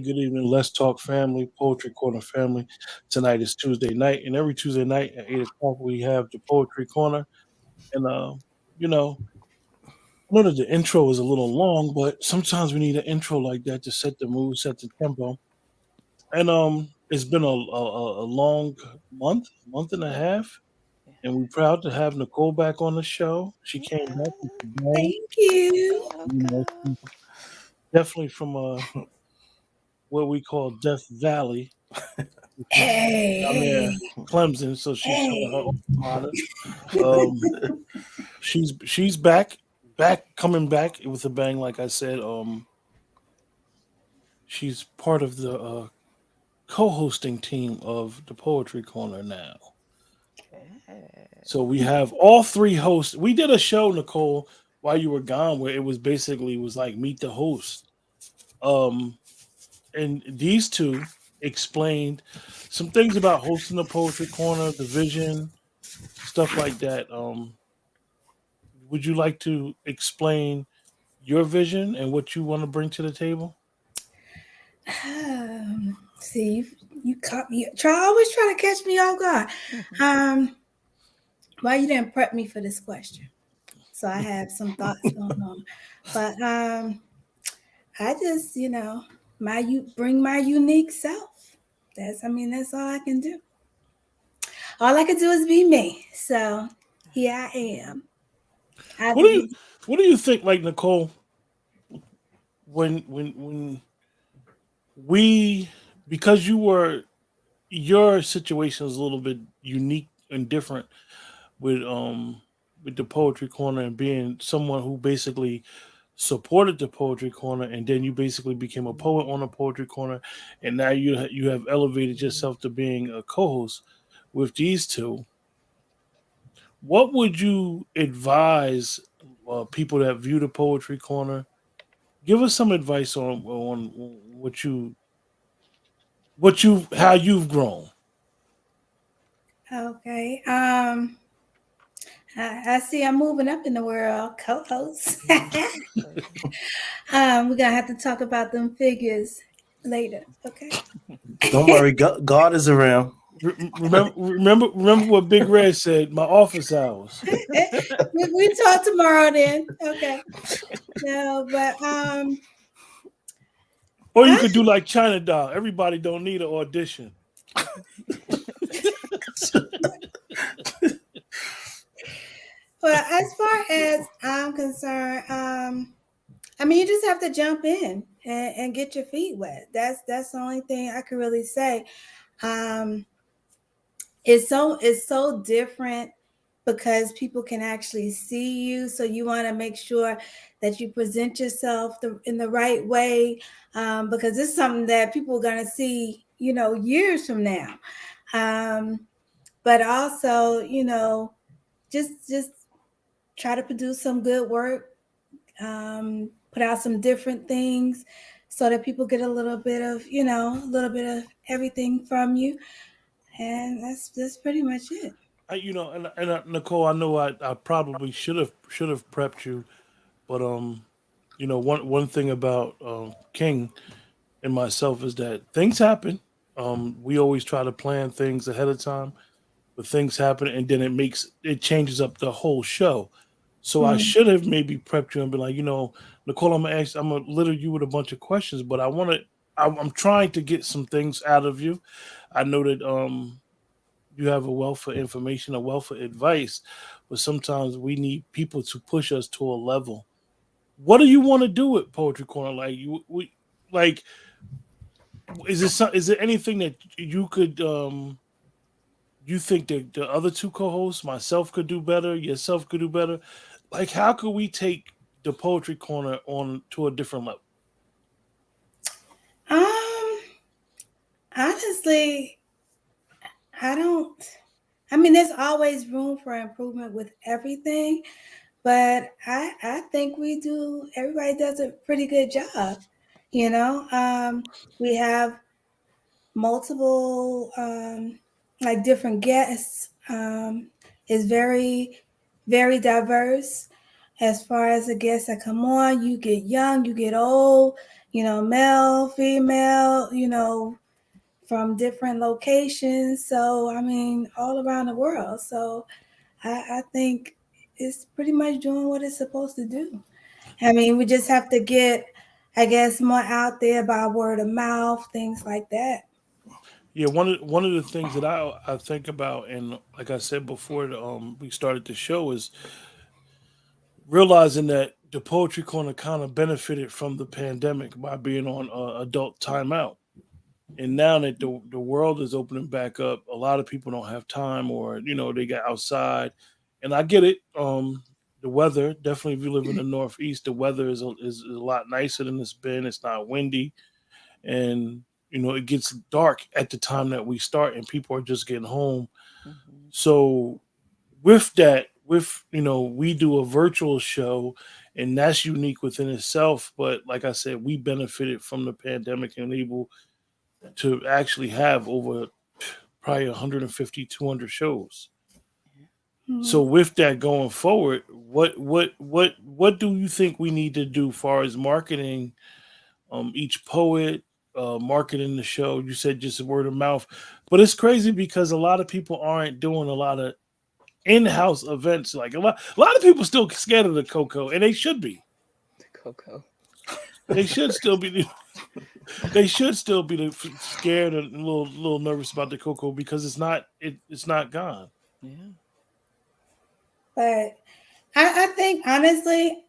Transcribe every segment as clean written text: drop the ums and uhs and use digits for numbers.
good evening. Let's talk family, poetry corner family. Tonight is Tuesday night, and every Tuesday night at 8 o'clock we have the poetry corner. And you know, I know that the intro is a little long, but sometimes we need an intro like that to set the mood, set the tempo. And it's been a long month and a half, and we're proud to have Nicole back on the show. She came back with the bang, Thank you. she's definitely from what we call Death Valley. She's down there, Hey, Clemson, so she's showing her hey. alma mater. Um, she's back, coming back with a bang. Like I said, she's part of the co-hosting team of the Poetry Corner now. So we have all three hosts. We did a show, Nicole, while you were gone, where it was basically was like meet the host. Um, and these two explained some things about hosting the Poetry Corner, the vision, stuff like that. Would you like to explain your vision and what you want to bring to the table? See, you caught me. Always try to catch me off guard. Um, why you didn't prep me for this question? So I have some thoughts going on, but I just, you bring my unique self. That's all I can do. All I can do is be me. So here I am. I What do you be what do you think, like Nicole, when we because your situation is a little bit unique and different with the poetry corner and being someone who basically supported the poetry corner and then you basically became a poet on the poetry corner and now you have elevated yourself to being a co-host with these two. What would you advise people that view the poetry corner? Give us some advice on what you how you've grown. okay. I see I'm moving up in the world, co-host. We're gonna have to talk about them figures later, okay? Don't worry, God is around. Remember what Big Red said. My office hours, We talk tomorrow then. Okay. No, but or you I could do like China Doll. Everybody don't need an audition. well, as far as I'm concerned, you just have to jump in and get your feet wet. That's the only thing I can really say. Um, it's so different because people can actually see you, so you want to make sure that you present yourself in the right way, because it's something that people are going to see years from now. But also, just try to produce some good work, put out some different things so that people get a little bit of everything from you, and that's pretty much it. Nicole, I know I probably should have prepped you, but one thing about King and myself is that things happen. We always try to plan things ahead of time, but things happen, and then it changes up the whole show. So I Mm. should have maybe prepped you and been like, Nicole, I'm gonna litter you with a bunch of questions, but I'm trying to get some things out of you. I know that you have a wealth of information, a wealth of advice, but sometimes we need people to push us to a level. What do you want to do with Poetry Corner? Like like, is there anything that you think that the other two co-hosts, myself could do better, yourself could do better? Like, how could we take the Poetry Corner on to a different level? Um, honestly, I don't. There's always room for improvement with everything, but I think we do. Everybody does a pretty good job. We have multiple like different guests. Is very very diverse as far as the guests that come on. You get young, you get old, male, female, from different locations. So, I mean, all around the world. So I think it's pretty much doing what it's supposed to do. I mean, we just have to get, I guess, more out there by word of mouth, things like that. Yeah, one of the things that I think about, and like I said before, we started the show, is realizing that the poetry corner kind of benefited from the pandemic by being on adult timeout. And now that the world is opening back up, a lot of people don't have time, or they got outside. And I get it. The weather, definitely, if you live in the Northeast, the weather is a lot nicer than it's been. It's not windy, and it gets dark at the time that we start, and people are just getting home. Mm-hmm. So with that, we do a virtual show, and that's unique within itself. But like I said, we benefited from the pandemic and able to actually have over probably 150, 200 shows. So Mhm. with that going forward, what do you think we need to do far as marketing each poet, marketing the show? You said just word of mouth, but it's crazy because a lot of people aren't doing a lot of in-house events. Like a lot of people still scared of the cocoa, and they should be. The cocoa. They should still be. They should still be scared and a little nervous about the cocoa because it's not gone. Yeah. But I think honestly,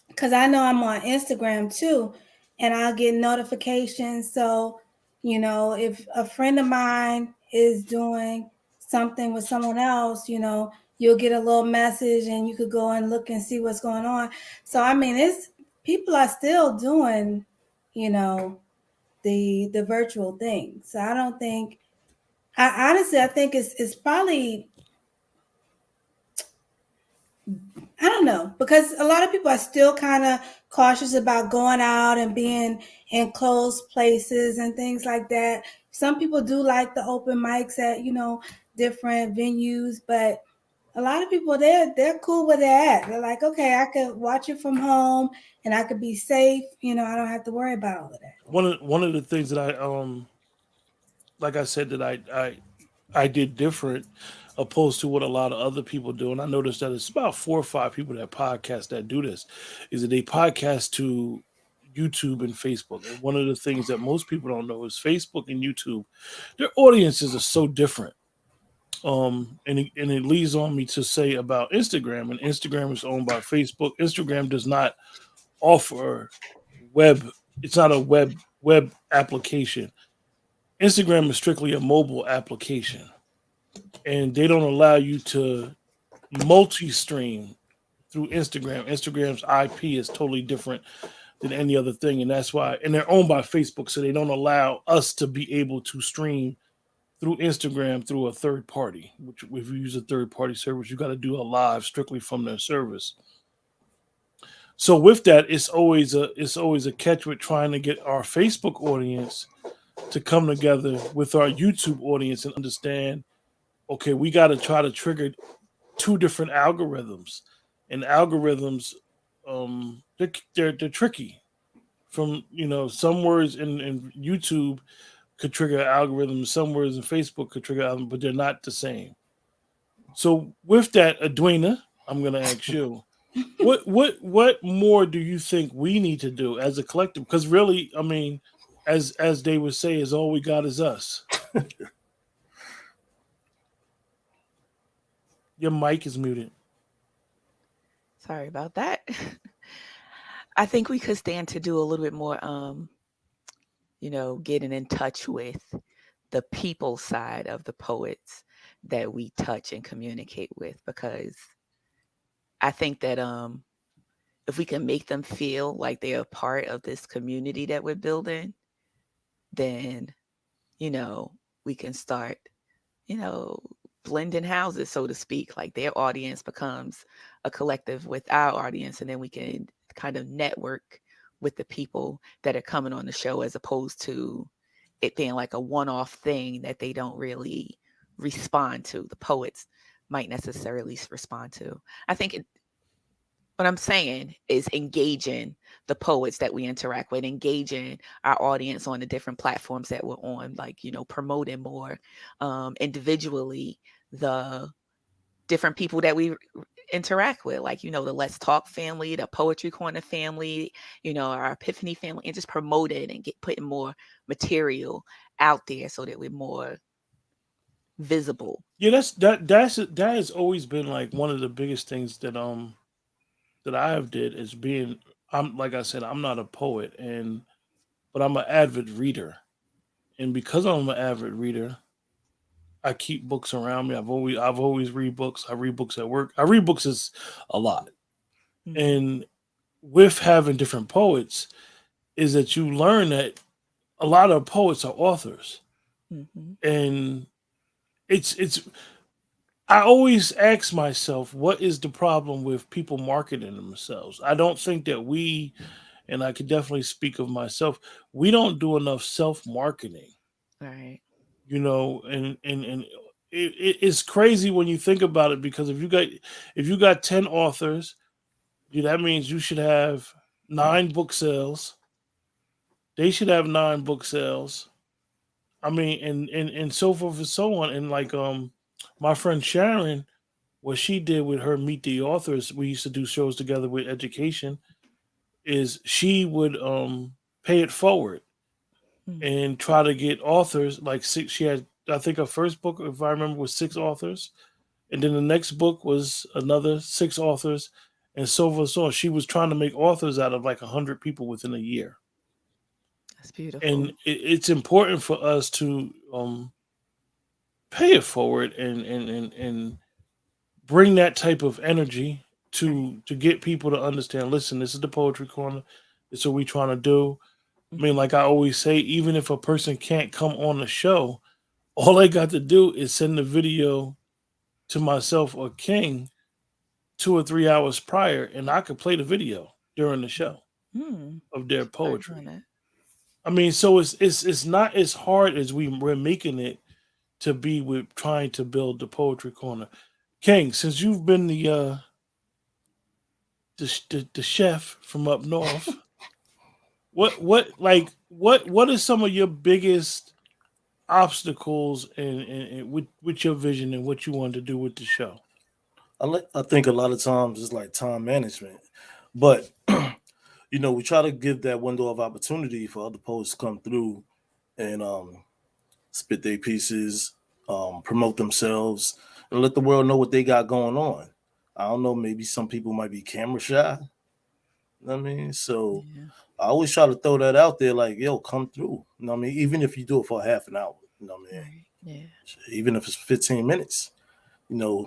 because I know I'm on Instagram too, and I'll get notifications. So, if a friend of mine is doing something with someone else, you'll get a little message and you could go and look and see what's going on. So, I mean, it's people are still doing, you know, the virtual thing. So I don't think I honestly I think it's probably I don't know because a lot of people are still kind of cautious about going out and being in closed places and things like that. Some people do like the open mics at different venues, but a lot of people they're cool where they're at. They're like, okay, I could watch it from home and I could be safe. I don't have to worry about all of that. One of the things that I like I said that I did different opposed to what a lot of other people do, and I noticed that it's about 4 or 5 people that podcast that do this, is that they podcast to YouTube and Facebook. And one of the things that most people don't know is Facebook and YouTube, their audiences are so different. And it leads on me to say about Instagram, and Instagram is owned by Facebook. Instagram does not offer web. It's not a web application. Instagram is strictly a mobile application, and they don't allow you to multi-stream through Instagram. Instagram's IP is totally different than any other thing, and that's why. And they're owned by Facebook, so they don't allow us to be able to stream through Instagram through a third party. Which, if you use a third party service, you got to do a live strictly from their service. So with that, it's always a catch with trying to get our Facebook audience to come together with our YouTube audience and understand, okay, we got to try to trigger 2 different algorithms, and algorithms, they're tricky. From some words in YouTube could trigger algorithms, some words in Facebook could trigger algorithms, but they're not the same. So with that, Adwina, I'm gonna ask you, what more do you think we need to do as a collective? Because really, I mean, as they would say, is all we got is us. Your mic is muted. Sorry about that. I think we could stand to do a little bit more, getting in touch with the people side of the poets that we touch and communicate with, because I think that if we can make them feel like they are part of this community that we're building, then, we can start, you know, blending houses, so to speak. Like their audience becomes a collective with our audience, and then we can kind of network with the people that are coming on the show, as opposed to it being like a one-off thing that they don't really respond to. The poets might necessarily respond to. I think what I'm saying is engaging the poets that we interact with, engaging our audience on the different platforms that we're on, like, promoting more individually the different people that we interact with, like, the Let's Talk family, the Poetry Corner family, our Epiphany family, and just promote it and putting more material out there so that we're more visible. Yeah, that has always been like one of the biggest things that I have did is being. I'm like I said, I'm not a poet, but I'm an avid reader, and because I'm an avid reader, I keep books around me. I've always read books. I read books at work. I read books is a lot, Mhm. and with having different poets, is that you learn that a lot of poets are authors, Mhm. and it's. I always ask myself, what is the problem with people marketing themselves? I don't think that and I could definitely speak of myself, we don't do enough self marketing, Right. and it's crazy when you think about it because if you got 10 authors, that means you should have 9 book sales. They should have 9 book sales. I mean, and so forth and so on. And like my friend Sharon, what she did with her Meet the Authors, we used to do shows together with education, is she would pay it forward Mm. and try to get authors like six. She had, I think, her first book, if I remember, was 6 authors, and then the next book was another 6 authors, and so forth and so on. She was trying to make authors out of like 100 people within a year, That's beautiful. and it's important for us to pay it forward and bring that type of energy Right. to get people to understand. Listen, this is the poetry corner. This is what we trying to do. I mean, Mhm. like I always say, even if a person can't come on the show, all they got to do is send the video to myself or King 2 or 3 hours prior, and I could play the video during the show Mm. of their Start doing poetry. that. I mean, so it's not as hard as we're making it to be with trying to build the poetry corner. King, since you've been the chef from up north, what are some of your biggest obstacles and with your vision and what you want to do with the show? I think a lot of times it's like time management, but we try to give that window of opportunity for other poets to come through and spit their pieces, promote themselves, and let the world know what they got going on. I don't know, maybe some people might be camera shy. You know what I mean? So Yeah. I always try to throw that out there, like, yo, come through. You know what I mean? Even if you do it for half an hour, you know what I mean? Right. Yeah. Even if it's 15 minutes,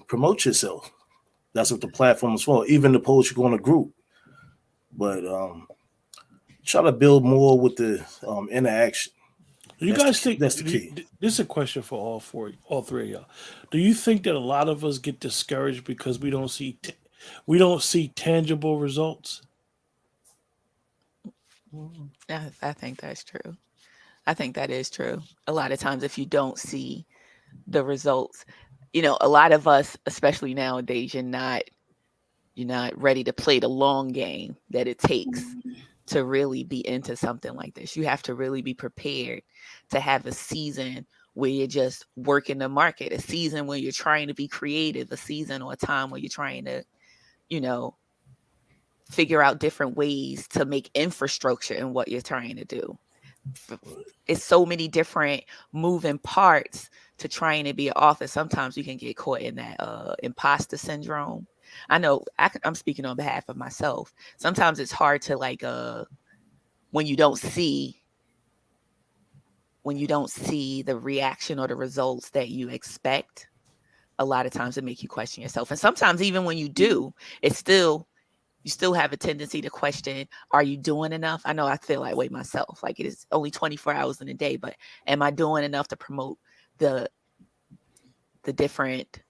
promote yourself. That's what the platform is for. Even the poets you're going to group. But try to build more with the interaction. Do you guys think That's the key. this is a question for all three of y'all? Do you think that a lot of us get discouraged because we don't see tangible results? I think that's true. I think that is true. A lot of times, if you don't see the results, a lot of us, especially nowadays, you're not ready to play the long game that it takes to really be into something like this. You have to really be prepared to have a season where you're just working the market, a season where you're trying to be creative, a season or a time where you're trying to, you know, figure out different ways to make infrastructure in what you're trying to do. It's so many different moving parts to trying to be an author. Sometimes you can get caught in that imposter syndrome. I know I'm speaking on behalf of myself. Sometimes it's hard to when you don't see the reaction or the results that you expect. A lot of times it make you question yourself, and sometimes even when you do, it's still you still have a tendency to question, are you doing enough? I know I feel that way myself. Like, it is only 24 hours in a day, but am I doing enough to promote the different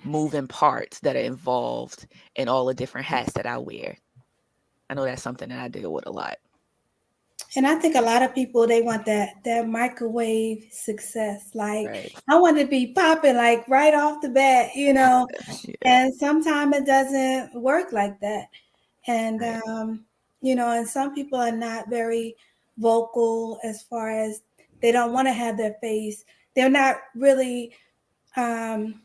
moving parts that are involved in all the different hats that I wear? I know that's something that I deal with a lot. And I think a lot of people, they want that microwave success. Like, Right. I want to be popping like right off the bat, Yeah. and sometimes it doesn't work like that. And Right. and some people are not very vocal as far as they don't want to have their face. They're not really um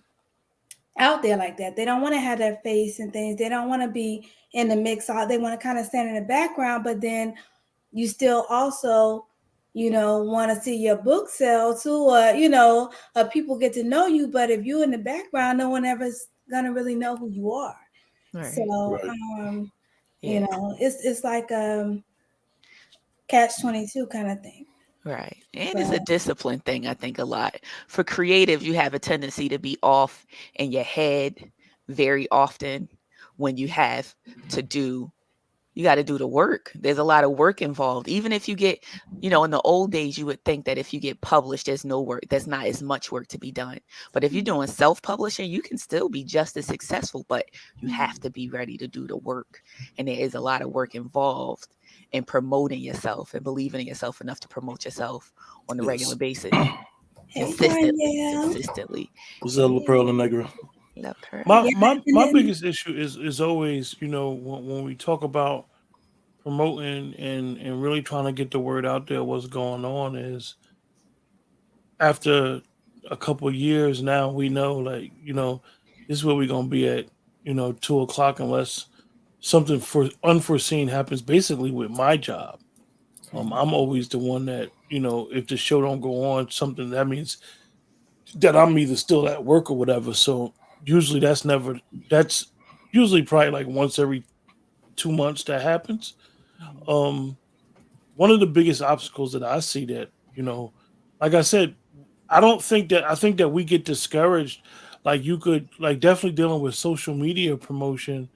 out there like that. They don't want to have their face and things. They don't want to be in the mix. They want to kind of stand in the background, but then you still also want to see your book sell too, or people get to know you. But if you're in the background, no one ever's gonna really know who you are. So Right. Right. Yeah. it's like catch-22 kind of thing. Right. And it's a But discipline thing, I think, a lot. For creatives, you have a tendency to be off in your head very often when you have to do, you got to do the work. There's a lot of work involved. Even if you get, in the old days, you would think that if you get published, there's no work. There's not as much work to be done. But if you're doing self-publishing, you can still be just as successful, but you have to be ready to do the work. And there is a lot of work involved in promoting yourself and believing in yourself enough to promote yourself on a regular Yes. basis, hey, consistently, Danielle. consistently. What's up, La Pearl Negra? Love her. My Yeah, my and my then biggest issue is always, when we talk about promoting and really trying to get the word out there, what's going on is after a couple of years now, we know, like, this is where we're gonna be at, 2 o'clock, unless something for unforeseen happens, basically with my job. I'm always the one that, if the show don't go on, something that means that I'm either still at work or whatever. So usually that's usually probably like once every 2 months that happens. Mhm. Um, One of the biggest obstacles that I see that, like I said, I think that we get discouraged. Like, you could, like, definitely dealing with social media promotion,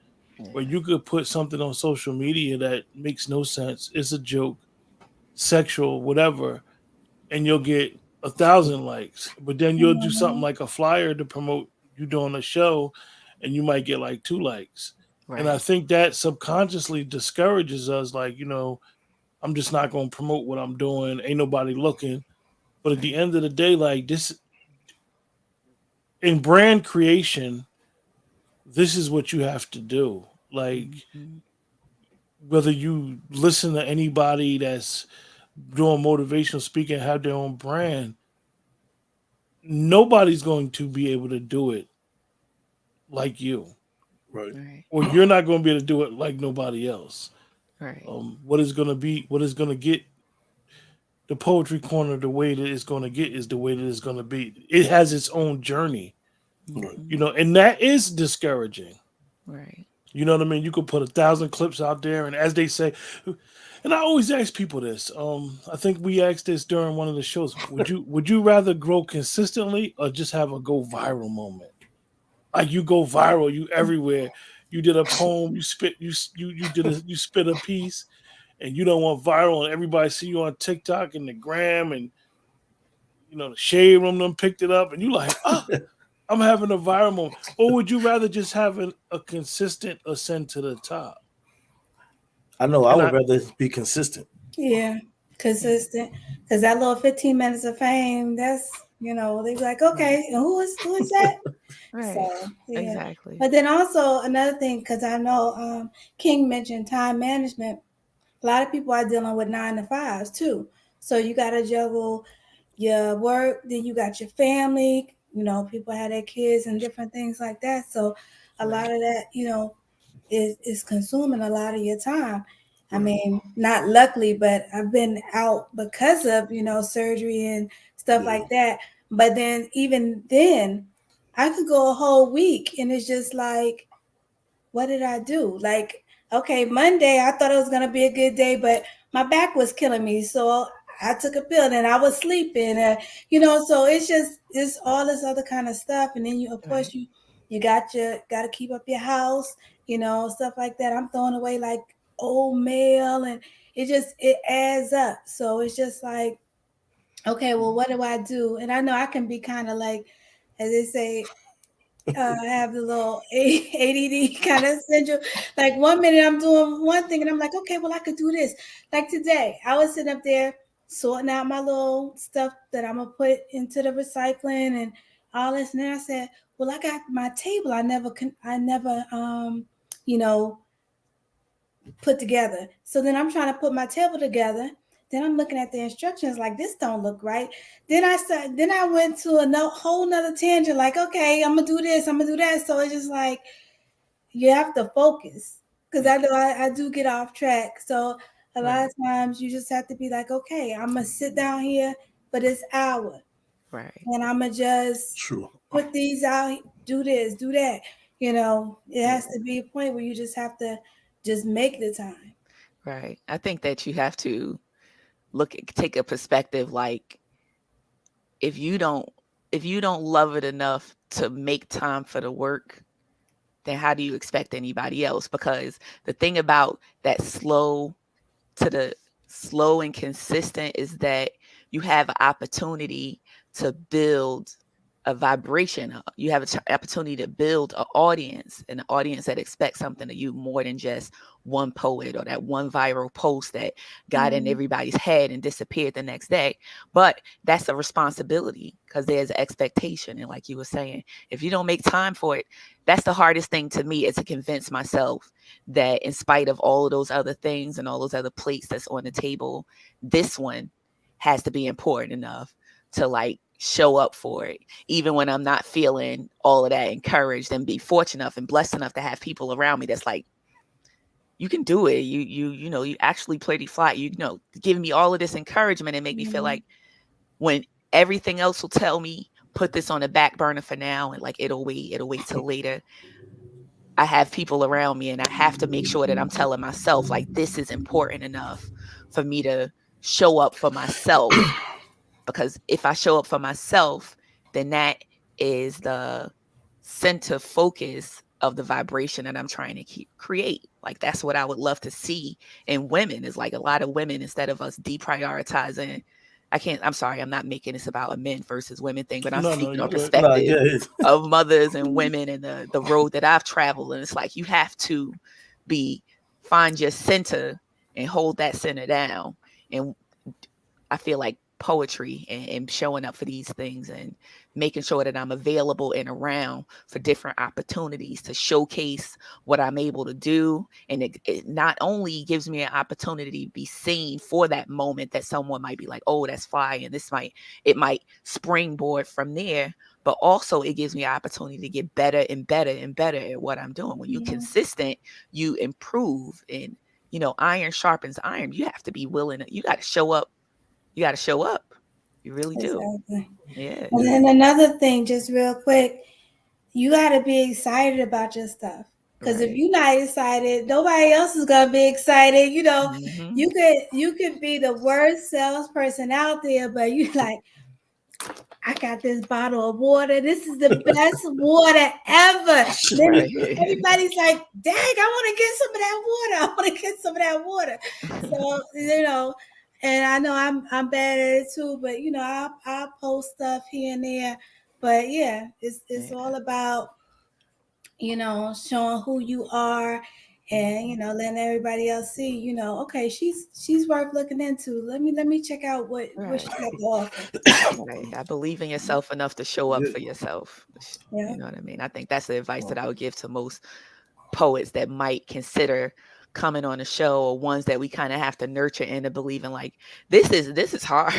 where Yeah. you could put something on social media that makes no sense. It's a joke, sexual, whatever, and you'll get 1,000 likes. But then you'll do something mhm, like a flyer to promote you doing a show, and you might get like 2 likes. And I Right. think that subconsciously discourages us. Like, I'm just not going to promote what I'm doing. Ain't nobody looking. But at the Right. end of the day, like, this in brand creation, this is what you have to do. Like, Mhm. whether you listen to anybody that's doing motivational speaking, have their own brand, nobody's going to be able to do it like you, Right. Right. or you're not going to be able to do it like nobody else. Right. What is going to get the poetry corner the way that it's going to get is the way that it's going to be. It has its own journey, Right. Mhm. and that is discouraging. Right. You know what I mean? You could put 1,000 clips out there, and as they say, and I always ask people this. I think we asked this during one of the shows. Would you rather grow consistently or just have a go viral moment? Like, you go viral, you everywhere. You did a poem, you spit, you spit a piece, and you don't want viral, and everybody see you on TikTok and the gram, and the shade room them picked it up, and you like, oh, I'm having a viral moment. Or would you rather just have a consistent ascent to the top? I know I And would rather be consistent. yeah, Yeah. consistent. Because that little 15 minutes of fame, that's they be like, Right. okay, and who is that? Right. So yeah. Exactly. But then also another thing, because I know King mentioned time management. A lot of people are dealing with 9 to 5s too. So you got to juggle your work, then you got your family. People have their kids and different things like that. So a lot Right. of that, is consuming a lot of your time. I Right. mean, not luckily, but I've been out because of, surgery and stuff Yeah. like that. But then even then, I could go a whole week and it's just like, what did I do? Like, okay, Monday, I thought it was going to be a good day, but my back was killing me. So I took a pill and I was sleeping. So it's all this other kind of stuff. And then of course, Right. you got to keep up your house, stuff like that. I'm throwing away like old mail and it adds up. So it's just like, okay, well, what do I do? And I know I can be kind of like, as they say, have the little ADD kind of syndrome. Like 1 minute I'm doing one thing and I'm like, okay, well I could do this. Like today, I was sitting up there sorting out my little stuff that I'm gonna put into the recycling and all this, and then I said, well, I got my table. I never you know, put together. So then I'm trying to put my table together. Then I'm looking at the instructions like this don't look right. Then I went to a whole nother tangent like, okay, I'm gonna do this, I'm gonna do that. So it's just like you have to focus because I know I do get off track. So a lot of times you just have to be like, okay, I'm gonna sit down here for this hour, Right. and I'm gonna just put these out, do this, do that. You know, it has to be a point where you just have to just make the time. Right. I think that you have to take a perspective like if you don't love it enough to make time for the work, then how do you expect anybody else? Because the thing about that slow and consistent is that you have an opportunity to build a vibration. You have an opportunity to build an audience that expects something of you more than just one poet or that one viral post that got in everybody's head and disappeared the next day. But that's a responsibility because there's an expectation. And like you were saying, if you don't make time for it, that's the hardest thing to me, is to convince myself that in spite of all of those other things and all those other plates that's on the table, this one has to be important enough to like show up for it, even when I'm not feeling all of that encouraged, and be fortunate enough and blessed enough to have people around me that's like, you can do it. You know, you actually pretty fly, you know, giving me all of this encouragement and make me feel like when everything else will tell me, put this on the back burner for now and like it'll wait till later. I have people around me and I have to make sure that I'm telling myself like this is important enough for me to show up for myself. Because if I show up for myself, then that is the center focus of the vibration that I'm trying to create. Like that's what I would love to see in women, is like a lot of women, instead of us deprioritizing. I'm sorry, I'm not making this about a men versus women thing, but I'm speaking on perspective of mothers and women and the road that I've traveled. And it's like, you have to find your center and hold that center down. And I feel like poetry and showing up for these things and making sure that I'm available and around for different opportunities to showcase what I'm able to do. And it not only gives me an opportunity to be seen for that moment that someone might be like, oh, that's fly, and it might springboard from there, but also it gives me an opportunity to get better and better and better at what I'm doing. When you're consistent, you improve, and you know, iron sharpens iron. You have to be willing. You got to show up. You got to show up. You really do. Exactly. Yeah. And then another thing, just real quick, you got to be excited about your stuff. Because if you're not excited, nobody else is gonna be excited. You know, you could be the worst salesperson out there, but you like, I got this bottle of water. This is the best water ever. Then everybody's like, dang, I want to get some of that water. So, you know, and I know I'm bad at it too, but you know, I'll post stuff here and there. But yeah, it's all about, you know, showing who you are and, you know, letting everybody else see, you know, okay, she's worth looking into. Let me check out what she got to offer. I believe in yourself enough to show up for yourself. You know what I mean? I think that's the advice that I would give to most poets that might consider coming on a show, or ones that we kind of have to nurture into believing like this is hard.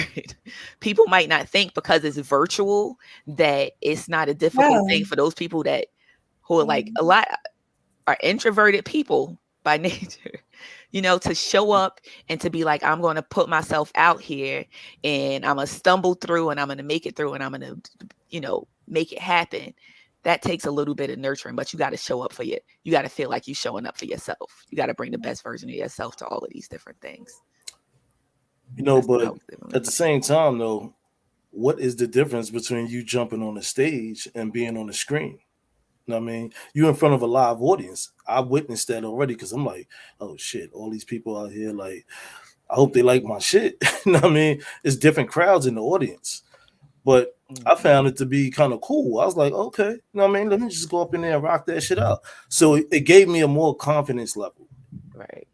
People might not think because it's virtual that it's not a difficult thing for those people who are like a lot are introverted people by nature, you know, to show up and to be like, I'm going to put myself out here and I'm going to stumble through and I'm going to make it through and I'm going to, you know, make it happen. That takes a little bit of nurturing, but you got to show up for you. You got to feel like you're showing up for yourself. You got to bring the best version of yourself to all of these different things. You know, but at the same time, though, what is the difference between you jumping on the stage and being on the screen? You know what I mean? You're in front of a live audience. I witnessed that already because I'm like, oh shit, all these people out here, like, I hope they like my shit. You know what I mean? It's different crowds in the audience. But I found it to be kind of cool. I was like, okay, you know what I mean? Let me just go up in there and rock that shit out. So it gave me a more confidence level. Right.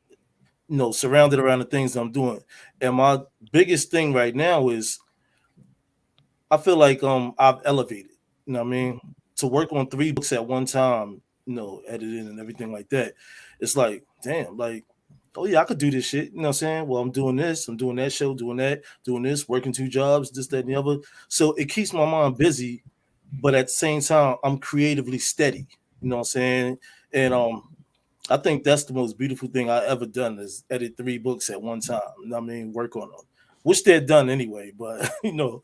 You know, surrounded around the things I'm doing. And my biggest thing right now is I feel like I've elevated, you know what I mean? To work on 3 books at one time, you know, editing and everything like that. It's like, damn, like, oh yeah, I could do this shit. You know what I'm saying? Well, I'm doing this, I'm doing that show, doing that, doing this, working 2 jobs, this, that, and the other. So it keeps my mind busy, but at the same time, I'm creatively steady. You know what I'm saying? And I think that's the most beautiful thing I ever done is edit 3 books at one time. You know what I mean? Work on them. Which they're done anyway, but you know,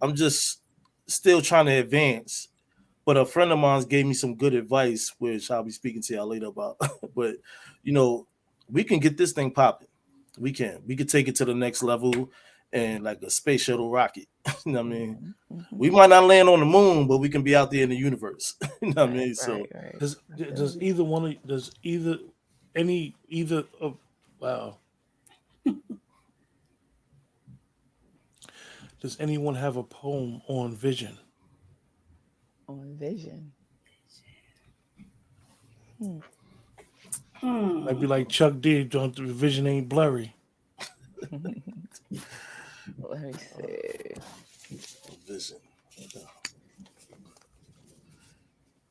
I'm just still trying to advance. But a friend of mine gave me some good advice, which I'll be speaking to y'all later about. But you know, we can get this thing popping. We can take it to the next level and like a space shuttle rocket. You know what I mean? We might not land on the moon, but we can be out there in the universe. You know what I mean? So does either one of does either any either of wow. Does anyone have a poem on vision? On vision. Might be like Chuck D. Don't the vision ain't blurry. Let me see. vision.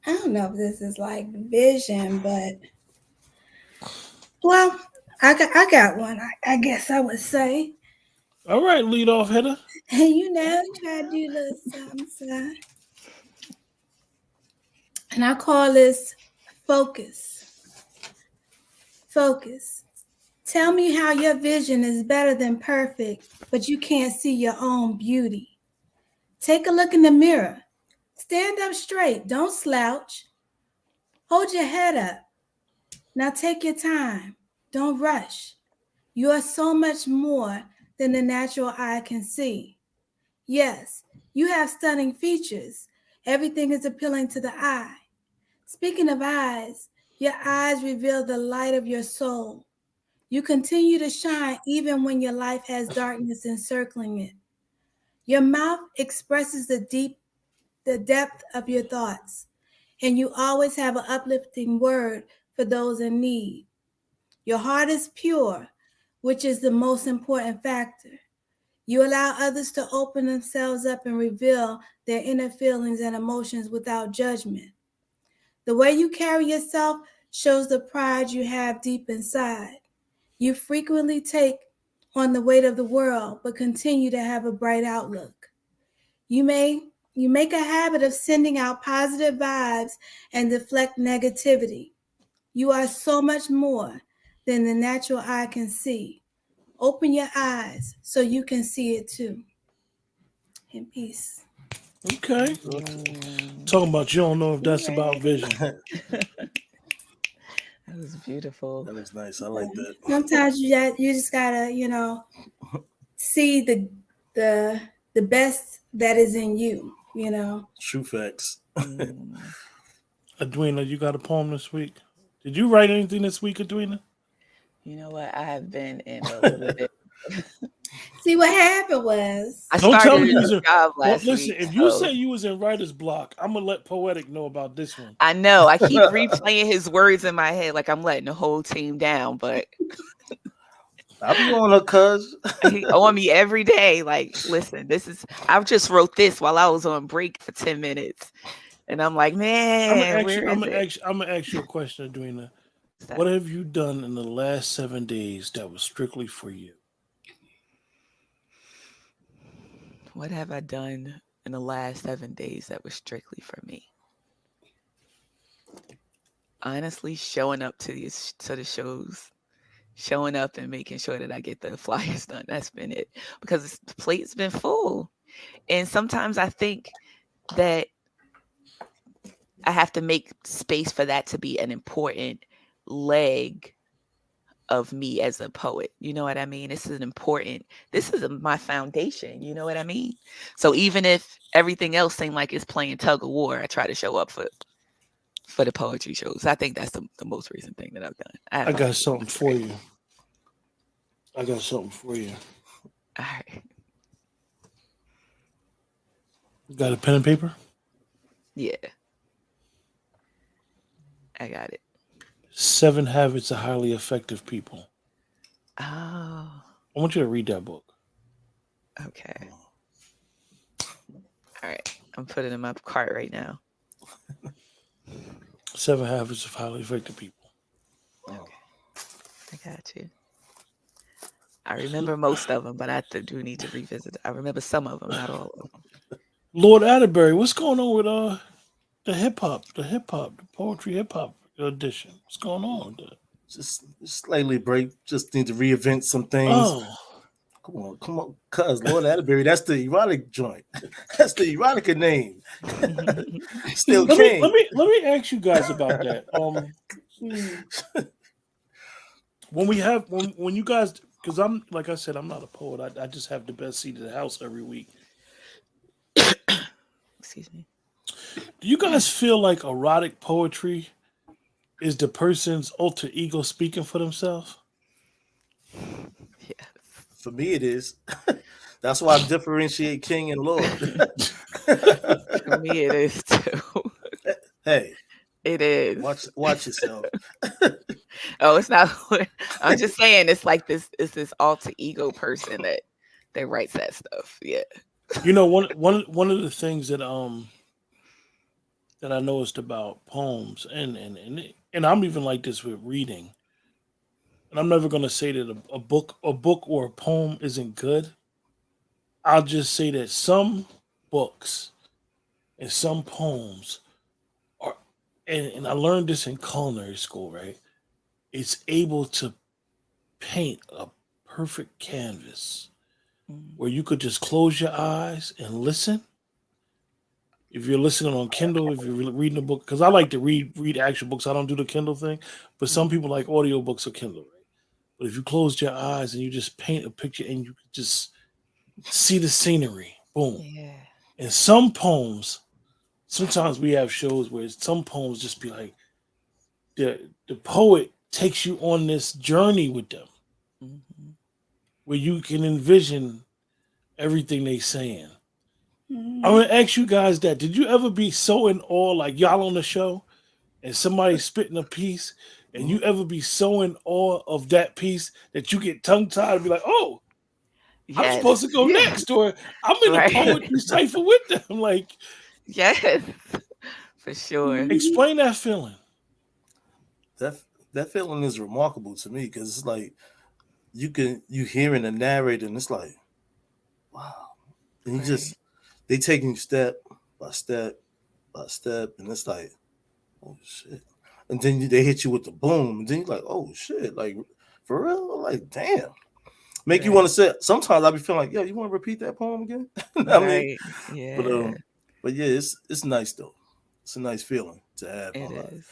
I don't know if this is like vision, but well, I got one. I guess I would say. All right, lead off hitter. And you know, try to do a little something. And I call this focus. Focus. Tell me how your vision is better than perfect, but you can't see your own beauty. Take a look in the mirror. Stand up straight. Don't slouch. Hold your head up. Now take your time. Don't rush. You are so much more than the natural eye can see. Yes, you have stunning features. Everything is appealing to the eye. Speaking of eyes, your eyes reveal the light of your soul. You continue to shine even when your life has darkness encircling it. Your mouth expresses the depth of your thoughts, and you always have an uplifting word for those in need. Your heart is pure, which is the most important factor. You allow others to open themselves up and reveal their inner feelings and emotions without judgment. The way you carry yourself shows the pride you have deep inside. You frequently take on the weight of the world, but continue to have a bright outlook. You make a habit of sending out positive vibes and deflect negativity. You are so much more than the natural eye can see. Open your eyes so you can see it too. In peace. Okay. Talking about you don't know if that's about vision. That was beautiful. That was nice. I like that. Sometimes you just gotta, see the best that is in you, True facts. Edwina, you got a poem this week? Did you write anything this week, Edwina? You know what? I have been in a little bit. See, what happened was I Don't tell started me you a was in. job Well, last listen, week. if you so- say you was in writer's block, I'm gonna let Poetic know about this one. I know. I keep replaying his words in my head like I'm letting the whole team down, but I'll be on her, cuz. he on me every day. Like, listen, I just wrote this while I was on break for 10 minutes. And I'm like, man, I'm gonna ask you a question, Edwina. What have you done in the last 7 days that was strictly for you? What have I done in the last 7 days that was strictly for me? Honestly, showing up to the shows, showing up and making sure that I get the flyers done. That's been it, because the plate's been full. And sometimes I think that I have to make space for that to be an important leg of me as a poet. You know what I mean? This is my foundation. You know what I mean? So even if everything else seems like it's playing tug of war, I try to show up for the poetry shows. I think that's the most recent thing that I've done. I got something for you. All right. Got a pen and paper? Yeah. I got it. 7 Habits of Highly Effective People. Oh, I want you to read that book. okay. All right. I'm putting it in my cart right now. 7 Habits of Highly Effective People. Okay. I got you. I remember most of them, but I do need to revisit. I remember some of them, not all of them. Lord Atterbury, what's going on with the poetry hip hop edition? What's going on with that? Just slightly break. Just need to reinvent some things. Oh, Come on, cuz Lord Atterbury, that's the erotic joint. That's the erotica name. Still let king. me ask you guys about that. When you guys, because I'm like I said, I'm not a poet. I just have the best seat in the house every week. Excuse me. Do you guys feel like erotic poetry is the person's alter ego speaking for themselves? Yes. For me, it is. That's why I differentiate king and lord. For me, it is too. Hey, It is. watch yourself. Oh, it's not. I'm just saying, it's like this. It's this alter ego person that writes that stuff. Yeah. You know, one of the things that I noticed about poems, and I'm even like this with reading. And I'm never gonna say that a book or a poem isn't good. I'll just say that some books and some poems are, and I learned this in culinary school, right? It's able to paint a perfect canvas where you could just close your eyes and listen. If you're listening on Kindle, if you're reading a book, because I like to read actual books, I don't do the Kindle thing. But some people like audio books or Kindle, right? But if you close your eyes and you just paint a picture and you just see the scenery, boom. Yeah. And some poems, sometimes we have shows where some poems just be like the poet takes you on this journey with them, Mm-hmm. where you can envision everything they saying. Mhm. I'm gonna ask you guys that. Did you ever be so in awe, like y'all on the show, and somebody spitting a piece, and you ever be so in awe of that piece that you get tongue tied and be like, "Oh, I'm Yes. supposed to go Yeah. next," or "I'm in a Right. poetry cipher with them." Like, Yes. For sure. explain that feeling. That feeling is remarkable to me because it's like you hearing the narrator and it's like, wow. And you Right. just they taking you step by step by step, and it's like, oh shit. And then they hit you with the boom, and then you're like, oh shit, like for real? Like, damn. Make you Right. want to say sometimes I be feeling like, yo, you want to repeat that poem again? I mean, Right. but Yeah. but yeah, it's nice though. It's a nice feeling to have. It is.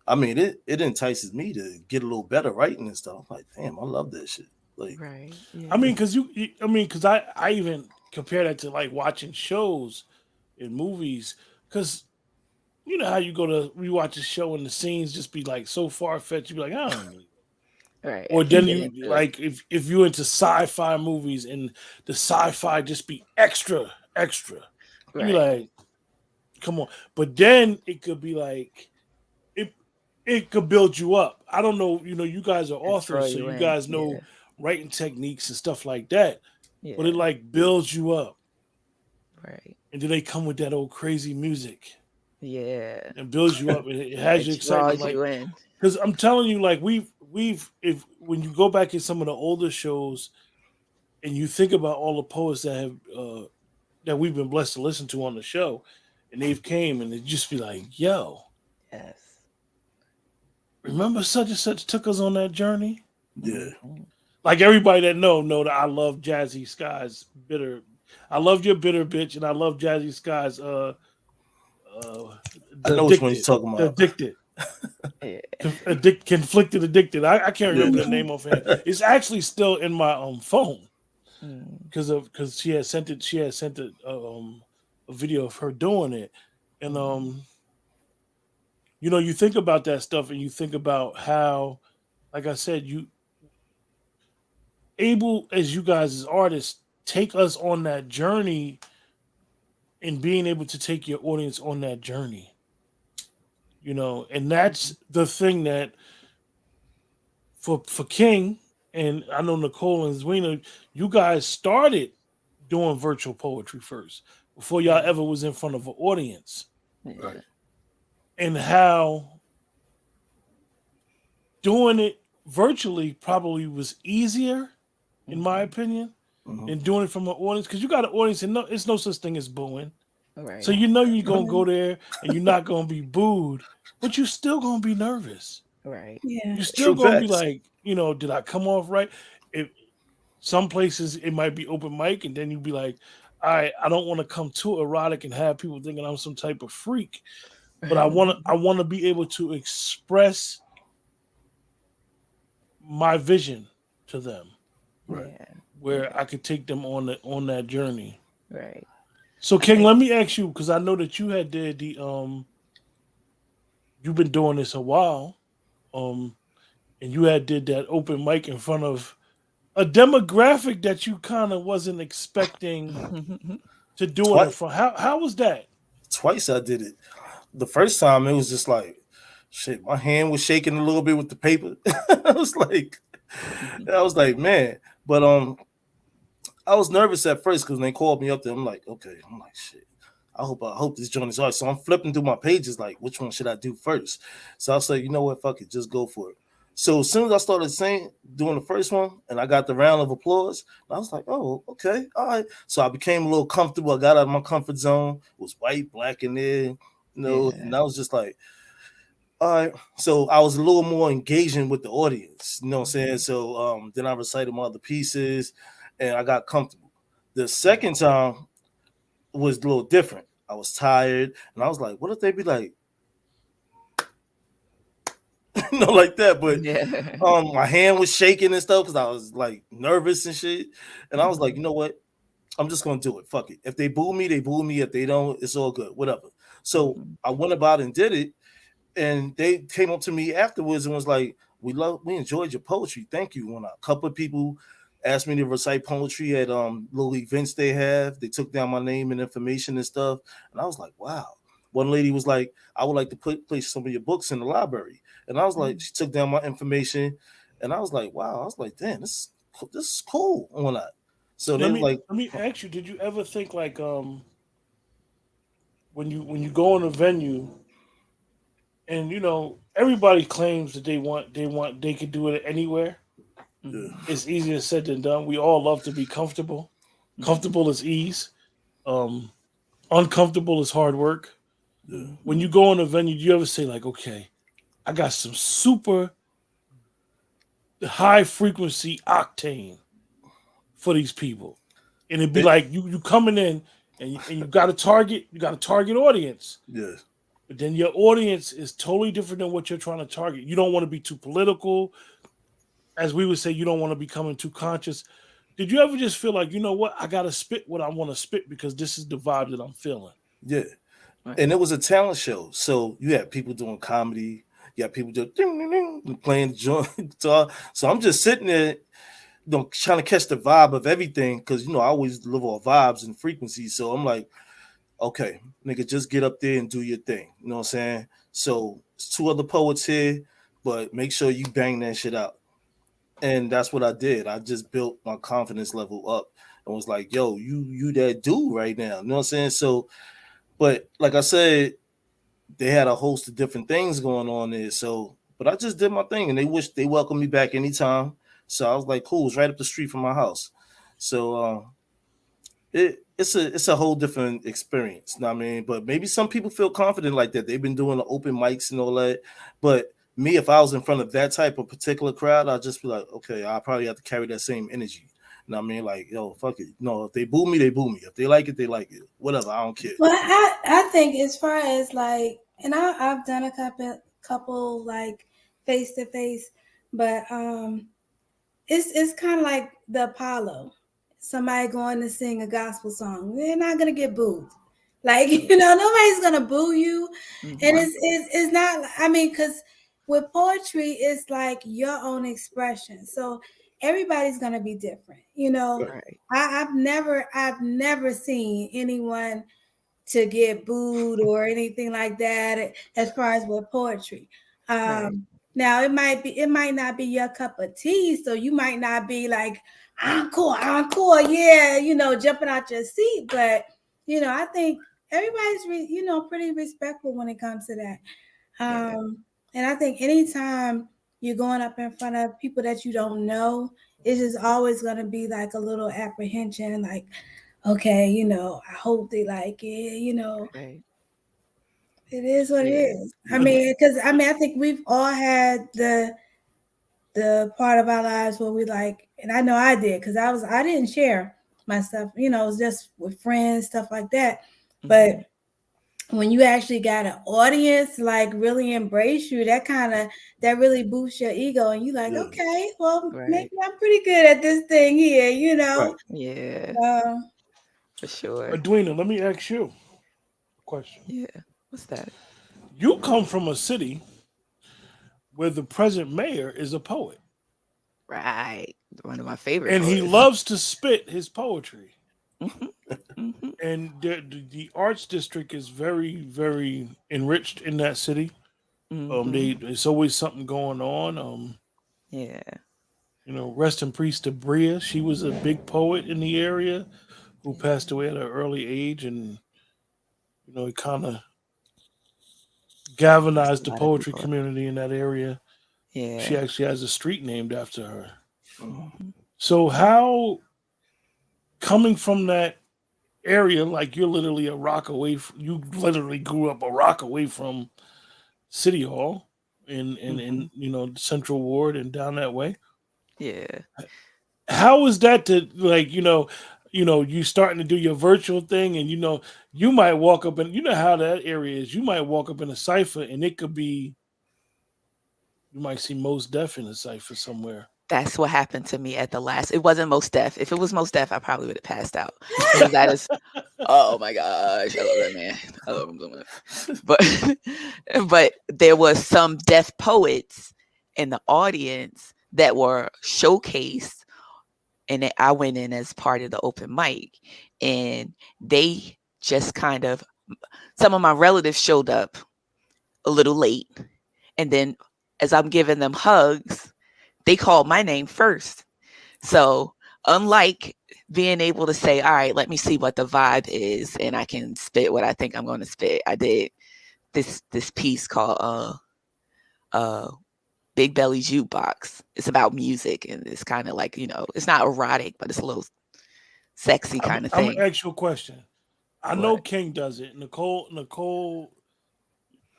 I mean, it entices me to get a little better writing and stuff. I'm like, damn, I love that shit. Like, Right. Yeah. I mean, because I even compare that to like watching shows and movies, because you know how you watch a show and the scenes just be like so far fetched, you be like, I don't believe it. Right. Or I can then get you into it. like if you're into sci-fi movies and the sci-fi just be extra, you be Right. like, come on. But then it could be like it could build you up. I don't know, you guys are And throw authors, so you you in. guys know Yeah. writing techniques and stuff like that. But Yeah. it like builds you up. Right. And then they come with that old crazy music Yeah. and builds you up and it has you It excited. draws Like, you in. because I'm telling you, like if when you go back in some of the older shows and you think about all the poets that have that we've been blessed to listen to on the show, and they've came and it just be like, yo, Yes. remember such and such took us on that journey? yeah, Mhm. Like everybody that know that I love Jazzy Sky's bitter. I love your bitter bitch, and I love Jazzy Sky's I know which one he's talking the about. addicted. Yeah. Conflicted addicted. I can't Yeah. remember the name of it. It's actually still in my phone Mm. because she had sent it. She had sent it a video of her doing it, and you think about that stuff and you think about how, like I said, you able as you guys as artists take us on that journey and being able to take your audience on that journey. And that's the thing that for King, and I know Nicole and Zwina, you guys started doing virtual poetry first before y'all ever was in front of an audience. Right. And how doing it virtually probably was easier, in my opinion, than doing it from an audience, because you got an audience and it's no such thing as booing. Right. So you're gonna go there and you're not gonna be booed, but you're still gonna be nervous. Right. Yeah. You're still True gonna be facts. like, did I come off right? If some places it might be open mic, and then you'd be like, I don't want to come too erotic and have people thinking I'm some type of freak, but I want to be able to express my vision to them, Right. Yeah. where I could take them on that journey. Right. So I King, think- let me ask you, because I know that you had did the you've been doing this a while, and you had did that open mic in front of a demographic that you kind of wasn't expecting to do it in Twice, front. How was that? twice I did it. The first time it was just like, shit, my hand was shaking a little bit with the paper. I was like, man. But I was nervous at first because when they called me up there, I'm like, shit. I hope this joint is all right. So I'm flipping through my pages, like, which one should I do first? So I was like, you know what, fuck it, just go for it. So as soon as I started doing the first one, and I got the round of applause, I was like, oh, okay, all right. So I became a little comfortable. I got out of my comfort zone. It was white, black in there, and I was just like, all right. So I was a little more engaging with the audience, you know what I'm saying? So then I recited my other pieces, and I got comfortable. The second time was a little different. I was tired, and I was like, what if they be like, like that? But Yeah. my hand was shaking and stuff because I was like nervous and shit. And I was like, you know what? I'm just gonna do it. Fuck it. If they boo me, they boo me. If they don't, it's all good. Whatever. So I went about and did it, and they came up to me afterwards and was like, we enjoyed your poetry. Thank you. When a couple of people asked me to recite poetry at little events they have, they took down my name and information and stuff. And I was like, wow. One lady was like, I would like to place some of your books in the library. And I was like, she took down my information, and I was like, wow. I was like, damn, this is cool or not. So they was like, Let me ask you, did you ever think like when you go in a venue and everybody claims that they could do it anywhere. yeah, It's easier said than done. We all love to be comfortable. Comfortable is ease. Uncomfortable is hard work. yeah, When you go in a venue, do you ever say like, okay, I got some super high frequency octane for these people, and it'd be like you coming in and you got a target audience, yeah. but then your audience is totally different than what you're trying to target. You don't want to be too political, as we would say. You don't want to be coming too conscious. Did you ever just feel like, you know what, I gotta spit what I want to spit because this is the vibe that I'm feeling? Yeah. And it was a talent show. So you had people doing comedy, you had people just playing guitar. So I'm just sitting there, trying to catch the vibe of everything, because I always live on vibes and frequencies. So I'm like, okay, nigga, just get up there and do your thing. You know what I'm saying? So it's two other poets here, but make sure you bang that shit out. And that's what I did. I just built my confidence level up and was like, yo, you that dude right now. You know what I'm saying? So, but like I said, they had a host of different things going on there. So, but I just did my thing, and they welcomed me back anytime. So I was like, cool, it's right up the street from my house. So it's a whole different experience. You know what I mean? But maybe some people feel confident like that. They've been doing the open mics and all that. But me, if I was in front of that type of particular crowd, I'd just be like, okay, I probably have to carry that same energy. You know what I mean? Like, yo, fuck it. No, if they boo me, they boo me. If they like it, they like it. Whatever, I don't care. Well, I think as far as like, and I've done a couple like face to face, but it's kind of like the Apollo. Somebody going to sing a gospel song, they're not gonna get booed. Like nobody's gonna boo you, and it's not. I mean, because with poetry, it's like your own expression. So everybody's gonna be different. Right. I've never seen anyone to get booed or anything like that as far as with poetry. Right. Now it might not be your cup of tea, so you might not be like encore, yeah, jumping out your seat. But I think everybody's pretty respectful when it comes to that. And I think anytime you're going up in front of people that you don't know, it's just always going to be like a little apprehension, like, okay, I hope they like it, Right. it is what it Yeah. is. I mean, because I think we've all had the part of our lives where we like, and I know I did, because I didn't share my stuff, it was just with friends, stuff like that. But when you actually got an audience like really embrace you, that really boosts your ego, and you like, okay, well, maybe I'm pretty good at this thing here, Right. Yeah. For sure. Edwina, let me ask you a question. Yeah. What's that? You come from a city where the present mayor is a poet, Right. One of my favorite and he poets. loves to spit his poetry. Mm-hmm. And the arts district is very, very enriched in that city. There's always something going on. Yeah. Rest in peace to Bria. She was a big poet in the area who passed away at an early age, and it kind of galvanized the poetry community in that area. Yeah. She actually has a street named after her. Mm-hmm. So how, coming from that area, like you're literally a rock away, you literally grew up a rock away from City Hall in Central Ward and down that way. Yeah. How is that to, like, you starting to do your virtual thing, and you might walk up, and how that area is, you might walk up in a cipher and it could be, you might see Most Def in a cipher somewhere. That's what happened to me at the last. It wasn't Most Def. If it was Most Def, I probably would have passed out. Because that is, oh my gosh, I love that man. I love him so much. But there was some deaf poets in the audience that were showcased, and I went in as part of the open mic, and they just kind of, some of my relatives showed up a little late, and then as I'm giving them hugs, they called my name first. So unlike being able to say, all right, let me see what the vibe is, and I can spit what I think I'm going to spit, I did this piece called Big Belly Jukebox. It's about music, and it's kind of like, it's not erotic, but it's a little sexy kind of I'm thing. gonna ask you a question. I know King does it. Nicole,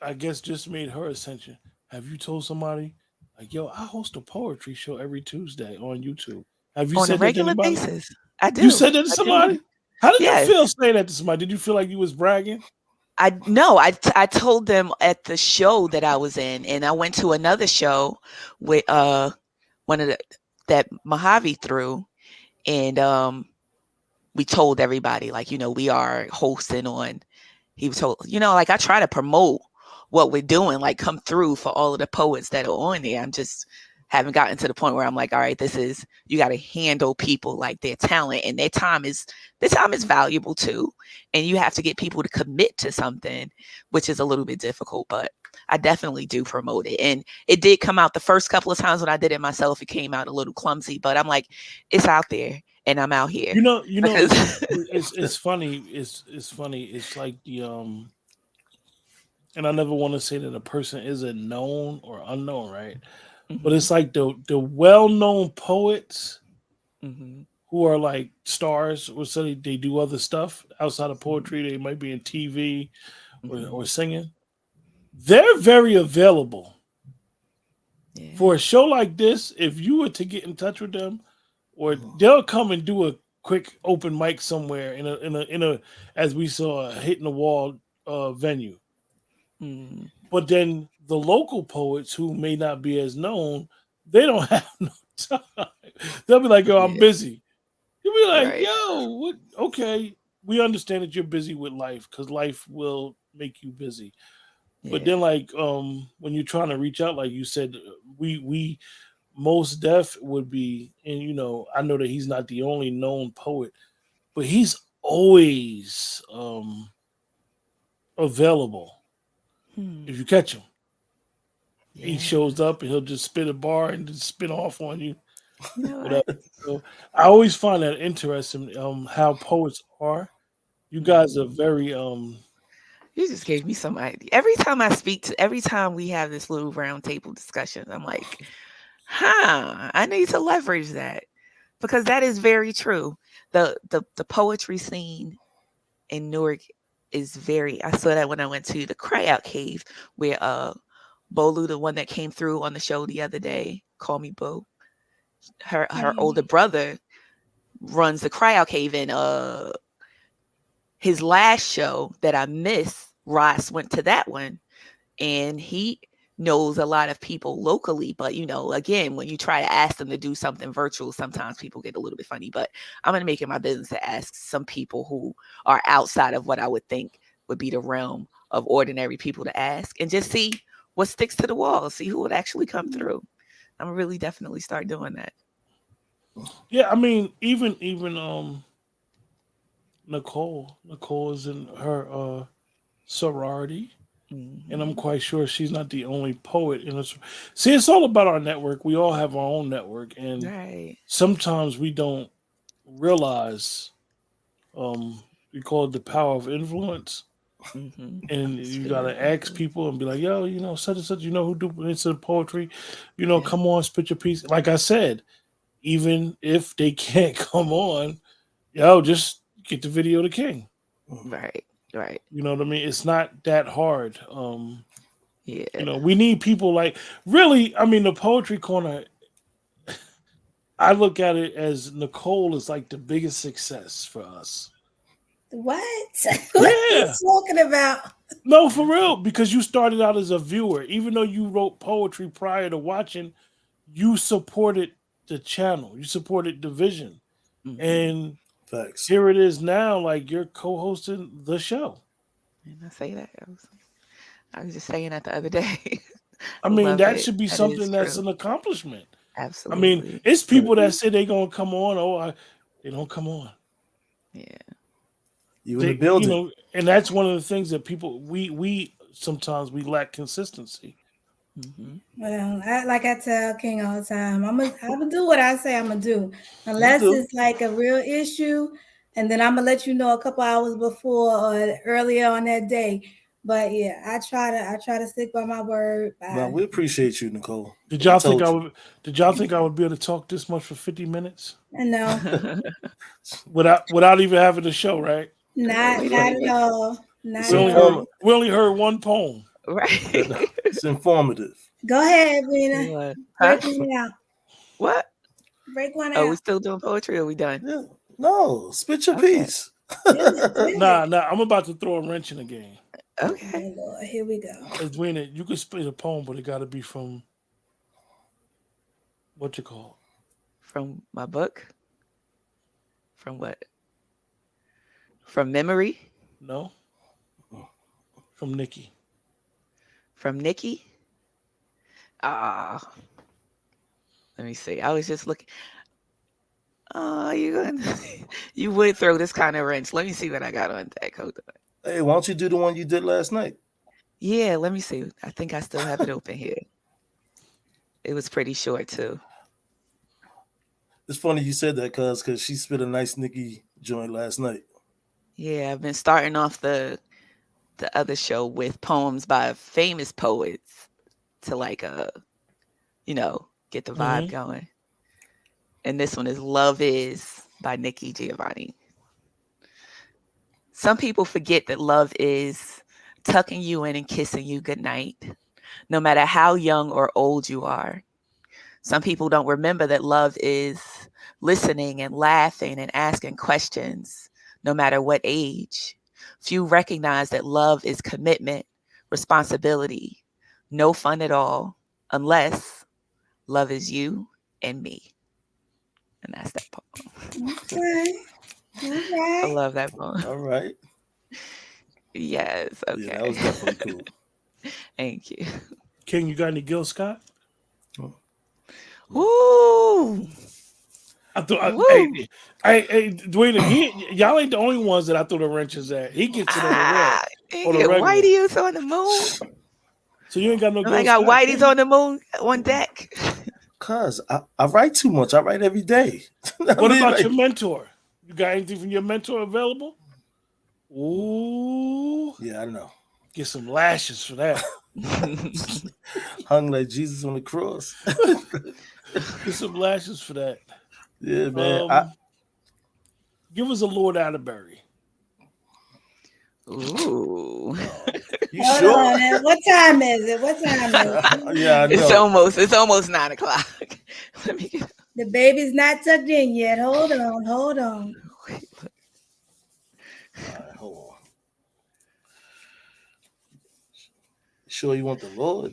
I guess, just made her ascension. Have you told somebody, like, yo, I host a poetry show every Tuesday on YouTube? Have you On a said that to regular anybody? basis. I do. You said that to I do. somebody? How did you Yes. feel saying that to somebody? Did you feel like you was bragging? I told them at the show that I was in, and I went to another show with one of that Mojave threw, and we told everybody, like, we are hosting on. He was told, like, I try to promote what we're doing, like, come through for all of the poets that are on there. I'm just haven't gotten to the point where I'm like, all right, you got to handle people like their talent, and their time is valuable too. And you have to get people to commit to something, which is a little bit difficult, but I definitely do promote it. And it did come out the first couple of times when I did it myself. It came out a little clumsy, but I'm like, it's out there and I'm out here. It's funny. It's funny. It's like and I never want to say that a person isn't known or unknown, right? But it's like the well-known poets who are like stars, or so they do other stuff outside of poetry. They might be in TV or singing. They're very available for a show like this. If you were to get in touch with them, or they'll come and do a quick open mic somewhere in a as we saw, a hitting the wall venue. But then the local poets who may not be as known, they don't have no time. They'll be like, yo, I'm busy. You'll be like, yo, what? Okay, we understand that you're busy with life, because life will make you busy. But then, like, when you're trying to reach out, like you said, we Most Def would be, and I know that he's not the only known poet, but he's always available if you catch him. Yeah. He shows up and he'll just spit a bar and just spin off on you. You know Whatever. what? So I always find that interesting. How poets are. You guys are very You just gave me some idea. Every time we have this little round table discussion, I'm like, I need to leverage that because that is very true. The poetry scene in Newark is I saw that when I went to the Cry Out Cave where Bolu, the one that came through on the show the other day, Call Me Bo, her older brother runs the Cry Out Cave, and his last show that I missed, Ross went to that one, and he knows a lot of people locally. But, again, when you try to ask them to do something virtual, sometimes people get a little bit funny. But I'm going to make it my business to ask some people who are outside of what I would think would be the realm of ordinary people to ask and just see what sticks to the wall, see who would actually come through. I'm going to really definitely start doing that. Yeah, I mean, even Nicole is in her sorority, and I'm quite sure she's not the only poet in us. See, it's all about our network. We all have our own network, and sometimes we don't realize we call it the power of influence. And you gotta ask people and be like, yo, such and such, who do into poetry, come on, spit your piece. Like I said, even if they can't come on, just get the video to King. Right. You know what I mean? It's not that hard. Yeah. We need people like really. I mean, the poetry corner. I look at it as Nicole is like the biggest success for us. What? What are you talking about? No, for real, because you started out as a viewer. Even though you wrote poetry prior to watching, you supported the channel. You supported the vision. And Facts. Here it is now, like you're co-hosting the show. And I say that. I was just saying that the other day. I mean, that should be something that's an accomplishment. Absolutely. I mean, it's people that say they're going to come on. They don't come on. Yeah. You in the building. And that's one of the things that people, we sometimes we lack consistency. Well, like I tell King all the time, I'm gonna do what I say I'm gonna do, unless it's like a real issue, and then I'm gonna let you know a couple hours before or earlier on that day. But yeah, I try to stick by my word. Well, we appreciate you, Nicole. Did y'all think I would be able to talk this much for 50 minutes? No. without even having the show, right? Not at all. We only heard one poem. Right. It's informative. Go ahead, Rena. Break one out. What? Break one out. Are we still doing poetry or are we done? Yeah. No, spit your piece. Nah, I'm about to throw a wrench in the game. Okay. Oh, Lord, here we go. Edwina, you can spit a poem, but it got to be from what you call? From my book? From what? From memory? No. From Nikki. From Nikki? Let me see. I was just looking. Oh, you would throw this kind of wrench. Let me see what I got on deck. Hold on. Hey, why don't you do the one you did last night? Yeah, let me see. I think I still have it open here. It was pretty short too. It's funny you said that, because she spit a nice Nikki joint last night. Yeah, I've been starting off the other show with poems by famous poets to get the vibe going. And this one is Love Is by Nikki Giovanni. Some people forget that love is tucking you in and kissing you goodnight, no matter how young or old you are. Some people don't remember that love is listening and laughing and asking questions, no matter what age. Few recognize that love is commitment, responsibility, no fun at all, unless love is you and me. And that's that poem. Okay. I love that poem. All right. Yes. Okay. Yeah, that was definitely cool. Thank you. King, you got any Gil Scott? Woo! I thought, hey, Dwayne, y'all ain't the only ones that I threw the wrenches at. He gets it on the Or the Yeah, regular? Whitey's on the moon. So you ain't got no. I got Whitey's on the moon on deck. Cause I write too much. I write every day. What about your mentor? You got anything from your mentor available? Ooh. Yeah, I know. Get some lashes for that. Hung like Jesus on the cross. Get some lashes for that. Yeah, man. Give us a Lord Atterbury. Ooh. You sure? What time is it? What time is it? Yeah, I know. It's almost 9 o'clock. Let me get The baby's not tucked in yet. Hold on. All right, hold on. Sure you want the Lord?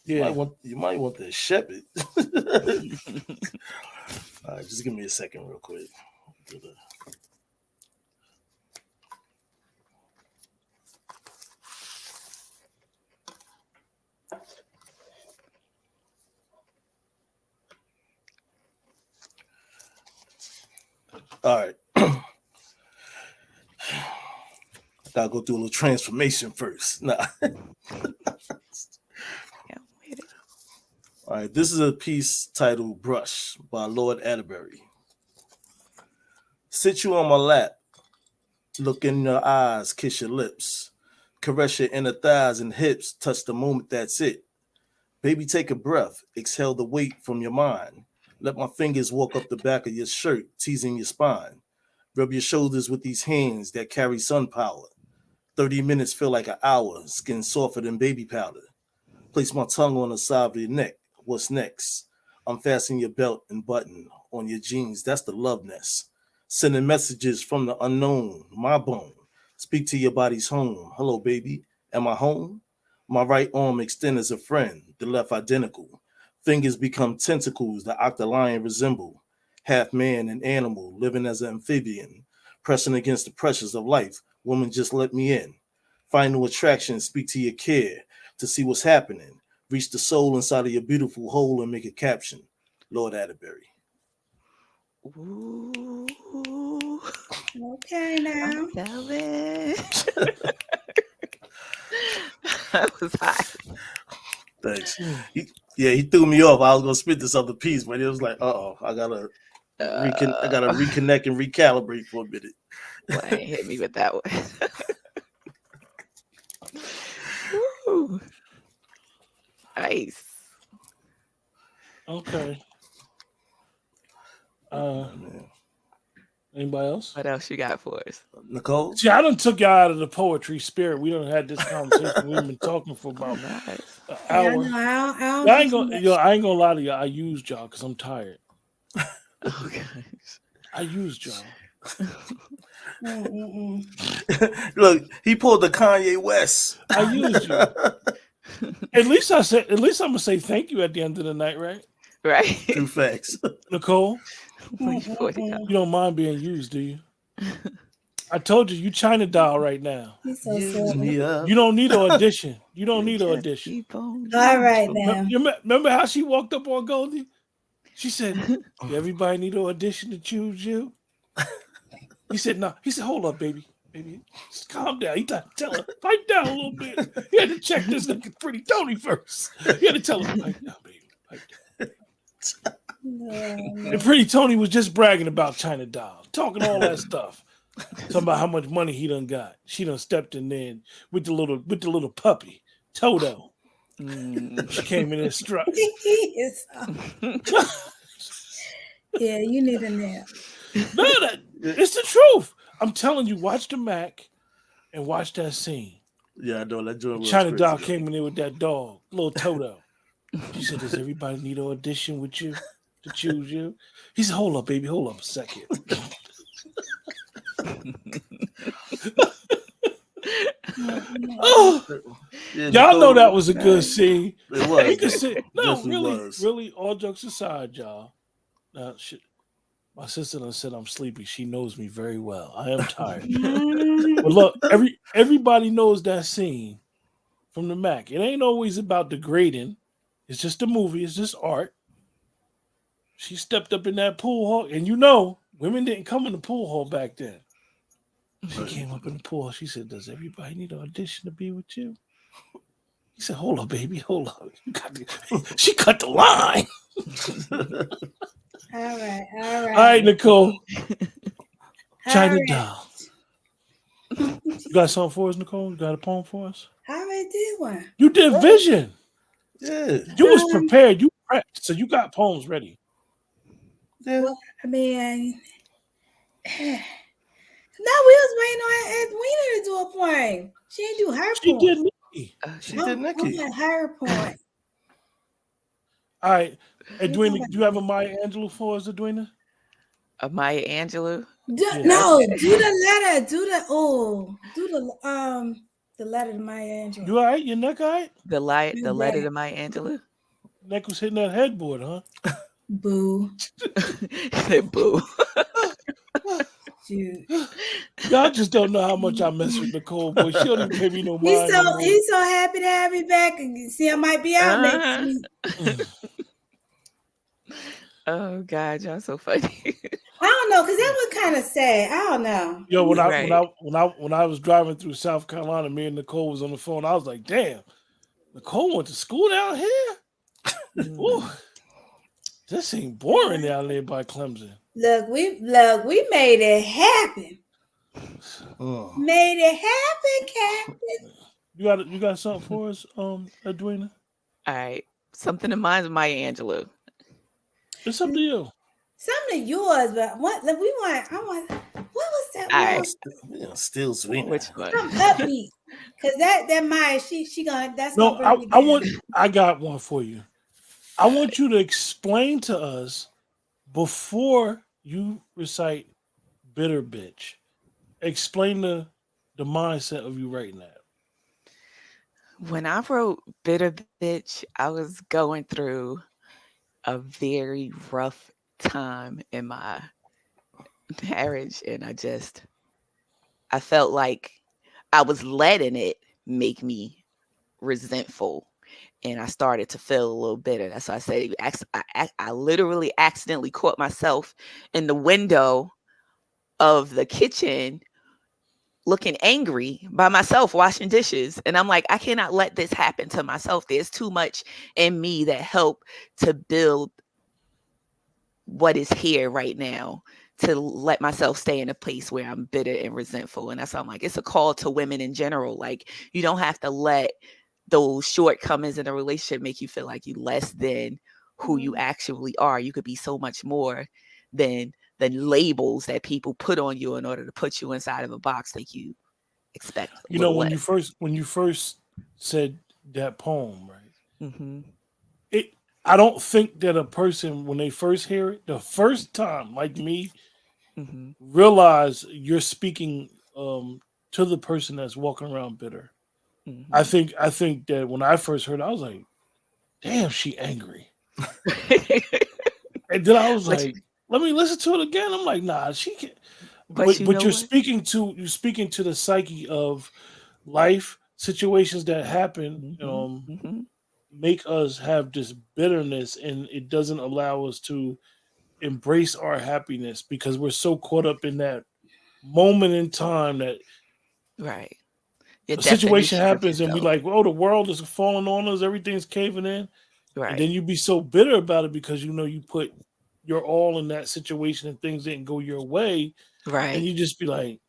Yeah. You might want the shepherd. All right, just give me a second real quick. All right. Gotta go through a little transformation first. Nah. All right, this is a piece titled Brush by Lord Atterbury. Sit you on my lap, look in your eyes, kiss your lips, caress your inner thighs and hips, touch the moment, that's it. Baby, take a breath, exhale the weight from your mind. Let my fingers walk up the back of your shirt, teasing your spine. Rub your shoulders with these hands that carry sun power. 30 minutes feel like an hour, skin softer than baby powder. Place my tongue on the side of your neck. What's next? Unfasten your belt and button on your jeans. That's the love nest. Sending messages from the unknown, my bone. Speak to your body's home. Hello, baby. Am I home? My right arm extend as a friend, the left identical. Fingers become tentacles the octolion resemble. Half man and animal, living as an amphibian. Pressing against the pressures of life. Woman, just let me in. Final attraction, speak to your care to see what's happening. Reach the soul inside of your beautiful hole and make a caption. Lord Atterbury. Ooh. Okay, now. That was hot. Thanks. He threw me off. I was gonna spit this other piece, but it was like, I gotta reconnect and recalibrate for a minute. Well, ain't hit me with that one. Woo. Nice. Okay. Anybody else? What else you got for us, Nicole? See, I done took y'all out of the poetry spirit. We done had this conversation. We've been talking for about an hour. I ain't gonna lie to y'all. I used y'all because I'm tired. Okay. I used y'all. Look, he pulled the Kanye West. I used you. At least I'm gonna say thank you at the end of the night, right? Right. True facts. Nicole, you don't mind being used, do you? I told you China doll right now. So you don't need an audition. You don't need an audition. All right now. Remember how she walked up on Goldie? She said, "Everybody need an audition to choose you." He said, "No." He said, "Hold up, baby. Just calm down." He tried to tell her, "Pipe down a little bit." He had to check this nigga Pretty Tony first. He had to tell her, "Pipe down, baby. Pipe down." And Pretty Tony was just bragging about China Doll, talking all that stuff, talking about how much money he done got. She done stepped in there with the little puppy Toto. She came in and struck. Yeah, you need a nap. No, it's the truth. I'm telling you, watch the Mac and watch that scene. Yeah, I know that joint. China Doll came in there with that dog, little Toto. She said, "Does everybody need an audition with you to choose you?" He said, "Hold up, baby. Hold up a second." Y'all know that was a good scene. It was. You can say, no, really, really, all jokes aside, y'all. Now, my sister done said I'm sleepy. She knows me very well. I am tired. But look, everybody knows that scene from the Mac. It ain't always about degrading. It's just a movie. It's just art. She stepped up in that pool hall, and women didn't come in the pool hall back then. She came up in the pool. She said, "Does everybody need an audition to be with you?" He said, "Hold up, baby, hold up. She cut the line." All right. All right, Nicole. China right. doll. You got something for us, Nicole? You got a poem for us? I already did one. You did vision. Yeah. You was prepared. You prepped, so you got poems ready. Yeah. Well, I mean, no, we was waiting on Edwina to do a poem. She didn't do her She poem. did Nikki. She did Nikki. Her poem. All right. Edwina, do you have a Maya Angelou for us, Edwina? A Maya Angelou? No, do the letter. Do the letter to Maya Angelou. You all right? Your neck all right? The letter to Maya Angelou? Neck was hitting that headboard, huh? Boo. Said boo. Dude. Y'all just don't know how much I mess with Nicole, boy. She don't even pay me no mind. He's so happy to have me back. And see, I might be out next week. Oh God, y'all so funny. I don't know, because that was kind of sad. I don't know. Yo, when I was driving through South Carolina, me and Nicole was on the phone. I was like, "Damn, Nicole went to school down here. Ooh, this ain't boring down there by Clemson." Look, we made it happen. Made it happen, Captain. You got something for us, Edwina? All right, something of mine is Maya Angelou. It's up to you. Something of yours, but what we want? What was that? All right, still sweet. Which one? Some upbeat, because that Maya, she gonna. That's no. gonna I got one for you. I want you to explain to us before you recite "Bitter Bitch." Explain the mindset of you writing that. When I wrote "Bitter Bitch," I was going through a very rough time in my marriage, and I felt like I was letting it make me resentful, and I started to feel a little bitter. That's why I said I literally accidentally caught myself in the window of the kitchen looking angry by myself washing dishes, and I'm like, I cannot let this happen to myself. There's too much in me that helped to build what is here right now, to let myself stay in a place where I'm bitter and resentful. And that's why I'm like, it's a call to women in general. Like, you don't have to let those shortcomings in a relationship make you feel like you less than who you actually are. You could be so much more than the labels that people put on you in order to put you inside of a box that you expect. You know, when you first said that poem, right? Mm-hmm. I don't think that a person, when they first hear it, the first time, like me, realize you're speaking to the person that's walking around bitter. Mm-hmm. I think that when I first heard it, I was like, "Damn, she angry." And then I was like, "Let me listen to it again." I'm like, "Nah, she can't." But you're speaking to the psyche of life situations that happen. Make us have this bitterness, and it doesn't allow us to embrace our happiness because we're so caught up in that moment in time that a situation happens and we like, "Oh, the world is falling on us, everything's caving in," and then you be so bitter about it because you put your all in that situation and things didn't go your way, and you just be like,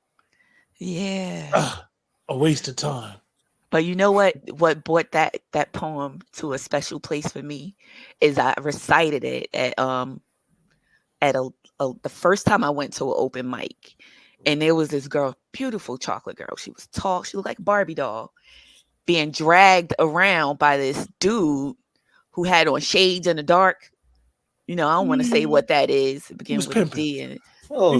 a waste of time. But you know what brought that poem to a special place for me is I recited it at the first time I went to an open mic, and there was this girl, beautiful chocolate girl. She was tall. She looked like a Barbie doll, being dragged around by this dude who had on shades in the dark. I don't want to say what that is. It began with a D and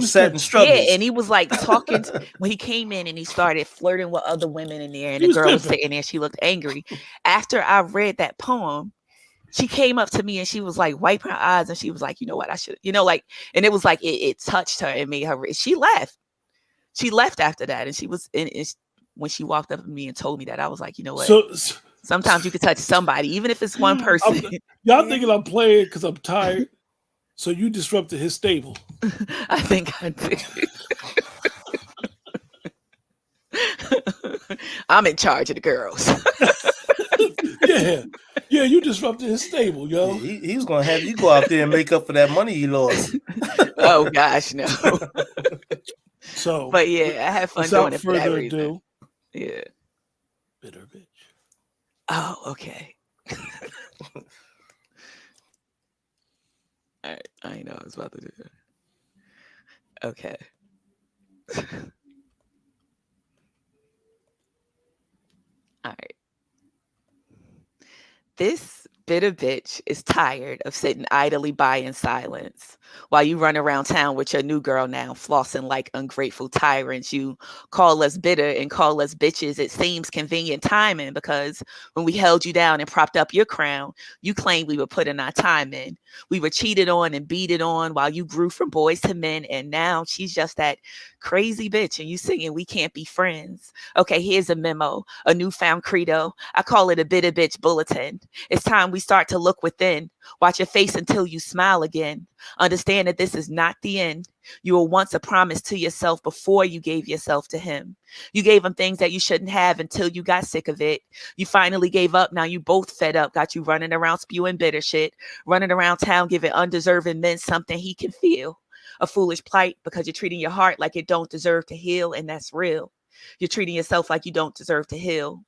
satin struggles. Yeah, and he was like talking when he came in and he started flirting with other women in there, and the girl was sitting there. She looked angry. After I read that poem, she came up to me and she was like wiping her eyes, and she was like, "You know what? I should," and it was like it touched her and made her. She left. She left after that, and she was when she walked up to me and told me that, I was like, "You know what? Sometimes you can touch somebody, even if it's one person." Y'all thinking I'm playing because I'm tired? So you disrupted his stable. I think I did. I'm in charge of the girls. Yeah. Yeah, you disrupted his stable, yo. Yeah, he was gonna have you go out there and make up for that money he lost. Oh gosh, no. So, But yeah, I had fun without doing it for that further reason. ado, Yeah. bitter bitch. Oh, okay. All right. I know I was about to do that. Okay. All right. This bitter bitch is tired of sitting idly by in silence while you run around town with your new girl now, flossing like ungrateful tyrants. You call us bitter and call us bitches. It seems convenient timing because when we held you down and propped up your crown, you claimed we were putting our time in. We were cheated on and beaten on while you grew from boys to men, and now she's just that crazy bitch and you singing we can't be friends. Okay, here's a memo, a newfound credo. I call it a bitter bitch bulletin. It's time we start to look within. Watch your face until you smile again. Understand that this is not the end. You were once a promise to yourself before you gave yourself to him. You gave him things that you shouldn't have until you got sick of it. You finally gave up. Now you both fed up. Got you running around spewing bitter shit. Running around town giving undeserving men something he can feel. A foolish plight because you're treating your heart like it don't deserve to heal, and that's real. You're treating yourself like you don't deserve to heal.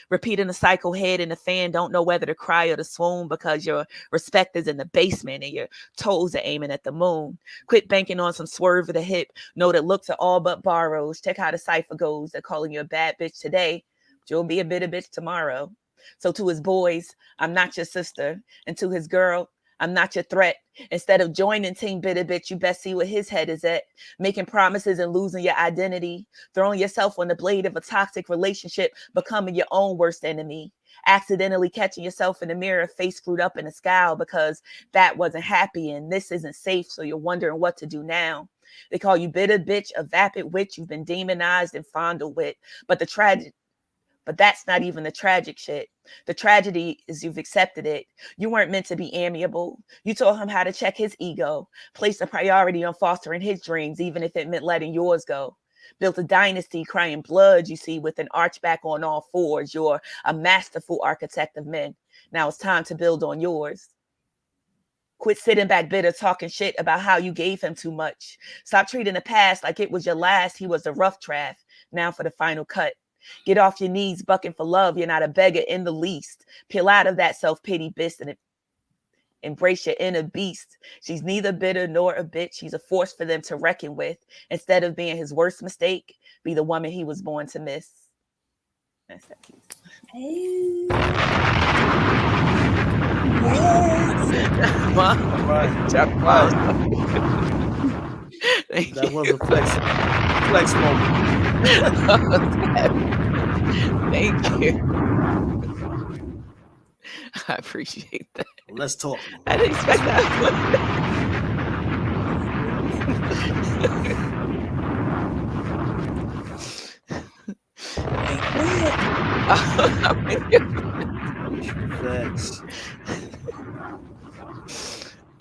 Repeating the cycle, head in the fan, don't know whether to cry or to swoon because your respect is in the basement and your toes are aiming at the moon. Quit banking on some swerve of the hip. Know that looks are all but borrows. Check how the cipher goes. They're calling you a bad bitch today, but you'll be a bitter bitch tomorrow. So to his boys, I'm not your sister. And to his girl, I'm not your threat. Instead of joining Team Bitter Bitch, you best see where his head is at. Making promises and losing your identity. Throwing yourself on the blade of a toxic relationship, becoming your own worst enemy. Accidentally catching yourself in the mirror, face screwed up in a scowl because that wasn't happy and this isn't safe, so you're wondering what to do now. They call you bitter bitch, a vapid witch you've been demonized and fondled with. But that's not even the tragic shit. The tragedy is you've accepted it. You weren't meant to be amiable. You told him how to check his ego, placed a priority on fostering his dreams, even if it meant letting yours go. Built a dynasty crying blood, you see, with an arch back on all fours. You're a masterful architect of men. Now it's time to build on yours. Quit sitting back bitter talking shit about how you gave him too much. Stop treating the past like it was your last. He was a rough draft. Now for the final cut. Get off your knees, bucking for love. You're not a beggar in the least. Peel out of that self-pity beast and embrace your inner beast. She's neither bitter nor a bitch. She's a force for them to reckon with. Instead of being his worst mistake, be the woman he was born to miss. That's that piece. Hey. Yes. All right. That was a flex moment. Thank you. I appreciate that. Let's talk. I didn't expect that. Thanks.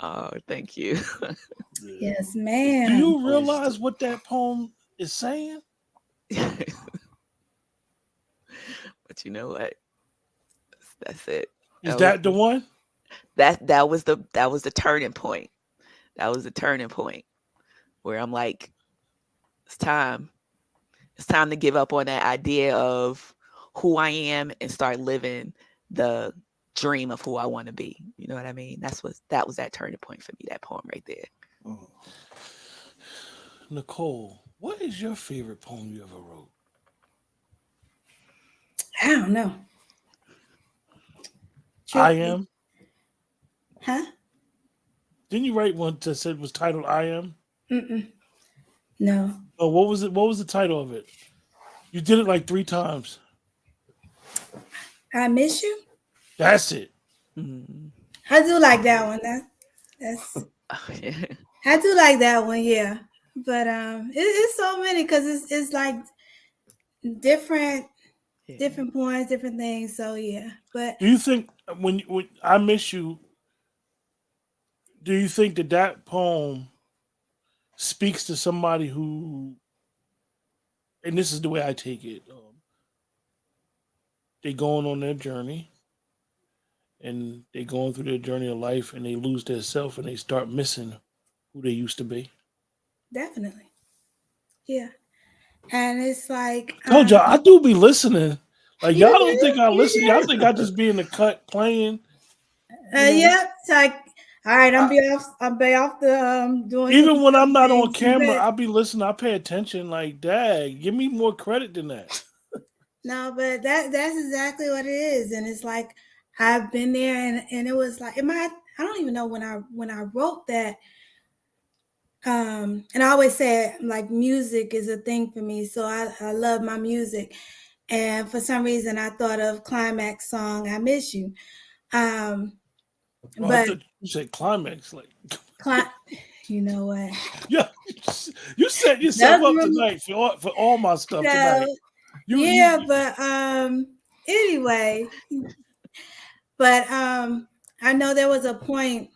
Oh, thank you. Yes, ma'am. Do you realize what that poem is saying? But you know what? That's it. Is that the one? That was the turning point. That was the turning point where I'm like, it's time. It's time to give up on that idea of who I am and start living the dream of who I want to be. You know what I mean? That was that turning point for me, that poem right there. Nicole, what is your favorite poem you ever wrote? I don't know. I Am? Huh? Didn't you write one that said was titled I Am? No. Oh, what was it? What was the title of it? You did it like 3 times. I Miss You? That's it. Mm. I do like that one. That's Yeah. I do like that one, yeah. But it's so many because it's like different points, different things. So yeah. But do you think when I Miss You, do you think that poem speaks to somebody who and this is the way I take it. They going on their journey, and they going through their journey of life, and they lose their self, and they start missing who they used to be. Definitely. Yeah. And it's like Told y'all I do be listening. Like y'all don't think I listen. do. Y'all think I just be in the cut playing. Yeah. It's like, all right, I'll be off the doing. Even when I'm not on camera, I'll be listening. I pay attention. Like, dad, give me more credit than that. No, but that's exactly what it is. And it's like I've been there, and it was like, I don't even know when I wrote that. And I always say, like, music is a thing for me. So I love my music. And for some reason, I thought of Climax song, I Miss You. But I thought you said climax. Like, you know what? Yeah, you set yourself up tonight for all my stuff tonight. But anyway, but I know there was a point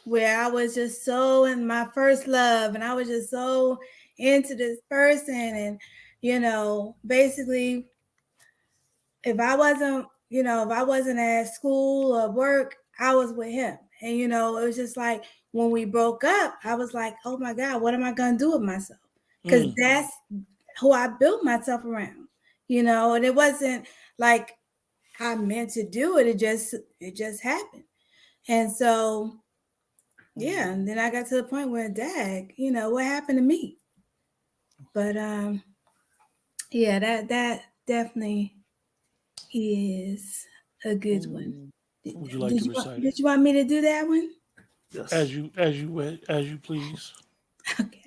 where I was just so in my first love, and I was just so into this person, and basically, if I wasn't at school or work, I was with him. And it was just like when we broke up, I was like, oh my God, what am I gonna do with myself? Because that's who I built myself around, and it wasn't like I meant to do it. It just happened. And so yeah, and then I got to the point where, dag, what happened to me? But yeah, that definitely is a good one. Would you like to recite it? Did you want me to do that one? Yes. As you please. Okay.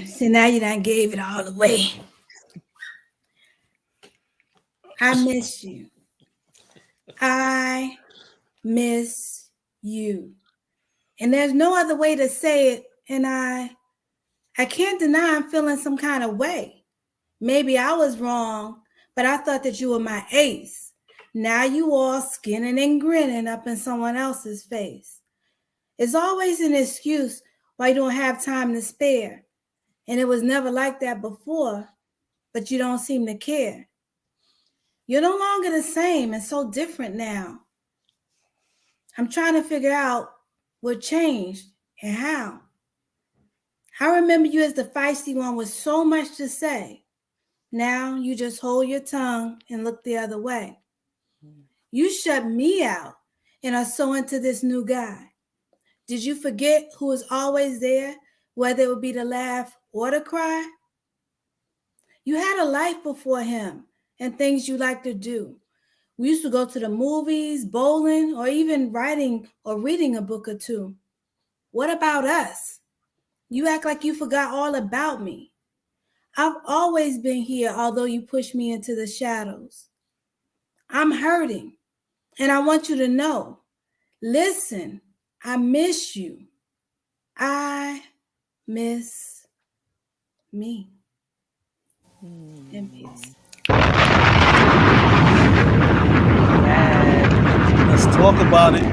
So now you done gave it all away. I miss you. I miss you. And there's no other way to say it. And I can't deny I'm feeling some kind of way. Maybe I was wrong, but I thought that you were my ace. Now you all skinning and grinning up in someone else's face. It's always an excuse why you don't have time to spare. And it was never like that before, but you don't seem to care. You're no longer the same and so different now. I'm trying to figure out what changed and how. I remember you as the feisty one with so much to say. Now you just hold your tongue and look the other way. You shut me out and are so into this new guy. Did you forget who was always there, whether it would be to laugh or to cry? You had a life before him and things you like to do. We used to go to the movies, bowling, or even writing or reading a book or two. What about us? You act like you forgot all about me. I've always been here, although you pushed me into the shadows. I'm hurting, and I want you to know. Listen, I miss you. I miss me. In peace. Let's talk about it.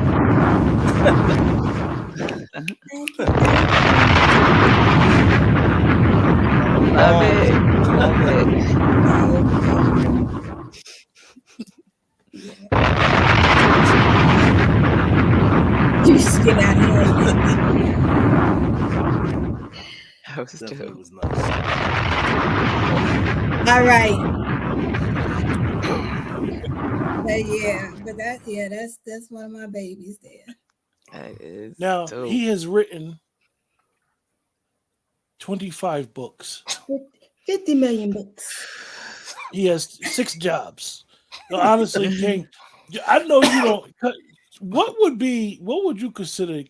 Thank you. Love it. Love it. You just get out of here. That was Definitely dope. was nice. All right. But that's one of my babies there. That is Now dope. he has written 25 books. 50 million books. He has 6 jobs. No, honestly, King, I know you don't. What would you consider,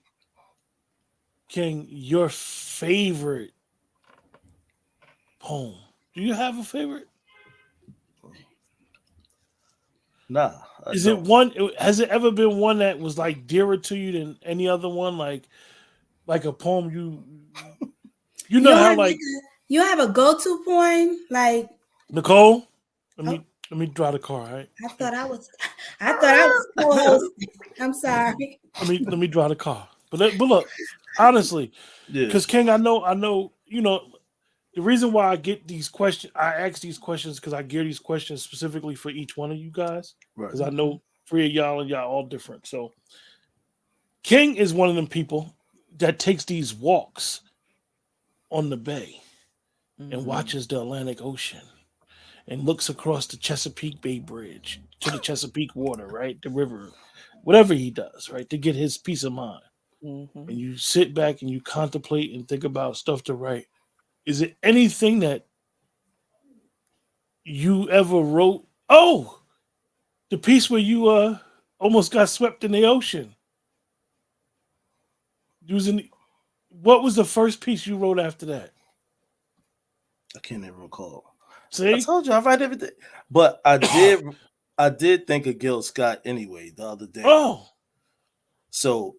King, your favorite poem? Do you have a favorite? Nah. Is it one? Has it ever been one that was like dearer to you than any other one? Like a poem you know how like you have a go-to poem, like Nicole. Let me drive the car. All right. I thought I was co-host. I'm sorry. Let me drive the car. But look, honestly, because King, I know, the the reason why I get these questions, I ask these questions because I gear these questions specifically for each one of you guys. Right. Because I know 3 of y'all and y'all all different. So King is one of them people that takes these walks on the bay and watches the Atlantic Ocean and looks across the Chesapeake Bay Bridge to the Chesapeake Water, right? The river, whatever he does, right? To get his peace of mind. And you sit back and you contemplate and think about stuff to write. Is it anything that you ever wrote? Oh, the piece where you almost got swept in the ocean. What was the first piece you wrote after that? I can't even recall. See? I told you I write everything. But I did think of Gil Scott anyway the other day. Oh. So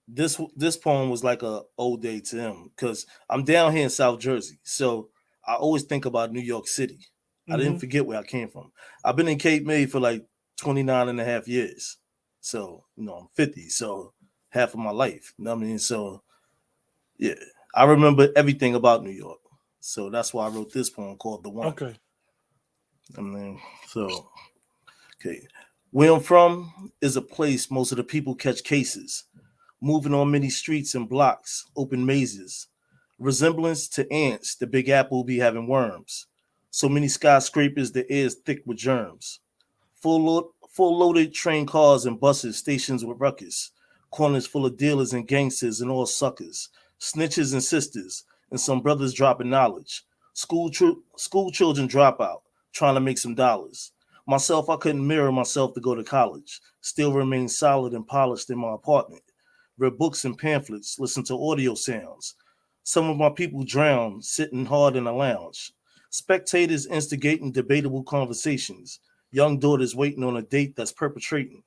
this poem was like a old day to him because I'm down here in South Jersey. So I always think about New York City. I didn't forget where I came from. I've been in Cape May for like 29 and a half years. So, I'm 50. So half of my life. You know what I mean? So, yeah, I remember everything about New York. So that's why I wrote this poem called The One. Okay. I mean, so, okay. Where I'm from is a place most of the people catch cases, moving on many streets and blocks, open mazes. Resemblance to ants, the Big Apple be having worms. So many skyscrapers, the air's thick with germs. Full loaded train cars and buses, stations with ruckus. Corners full of dealers and gangsters and all suckers. Snitches and sisters, and some brothers dropping knowledge. School children drop out, trying to make some dollars. Myself, I couldn't mirror myself to go to college. Still remain solid and polished in my apartment. Read books and pamphlets, listen to audio sounds. Some of my people drown, sitting hard in a lounge. Spectators instigating debatable conversations. Young daughters waiting on a date that's perpetrating.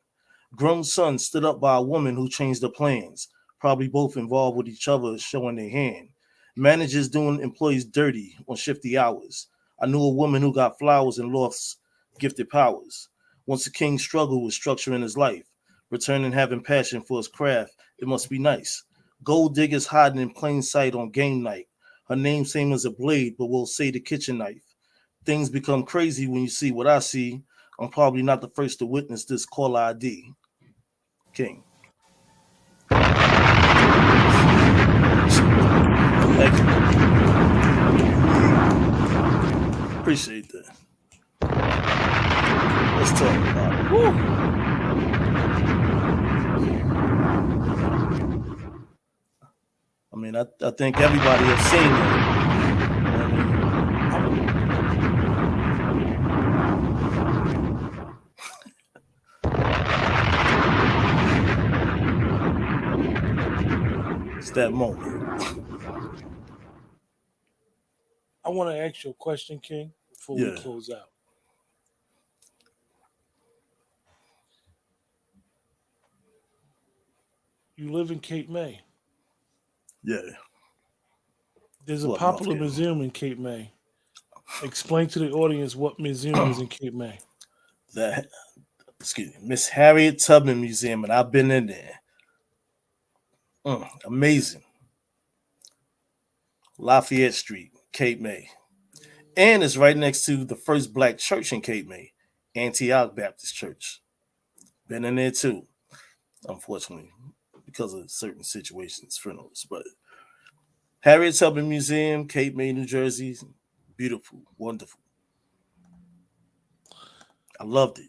Grown sons stood up by a woman who changed their plans. Probably both involved with each other, showing their hand. Managers doing employees dirty on shifty hours. I knew a woman who got flowers and lost gifted powers. Once a king struggled with structuring his life, returning having passion for his craft, it must be nice. Gold diggers hiding in plain sight on game night. Her name same as a blade, but we'll say the kitchen knife. Things become crazy when you see what I see. I'm probably not the first to witness this call ID. King. Thank you. Appreciate that. Let's talk about it. Woo. I mean, I think everybody has seen it. It's that moment. I want to ask you a question, King, before we close out. You live in Cape May. Yeah. There's a popular museum in Cape May. Explain to the audience what museum is in Cape May. Miss Harriet Tubman Museum, and I've been in there. Amazing. Lafayette Street, Cape May. And it's right next to the first black church in Cape May, Antioch Baptist Church. Been in there too, unfortunately, because of certain situations, funerals. But Harriet Tubman Museum, Cape May, New Jersey, beautiful, wonderful. I loved it.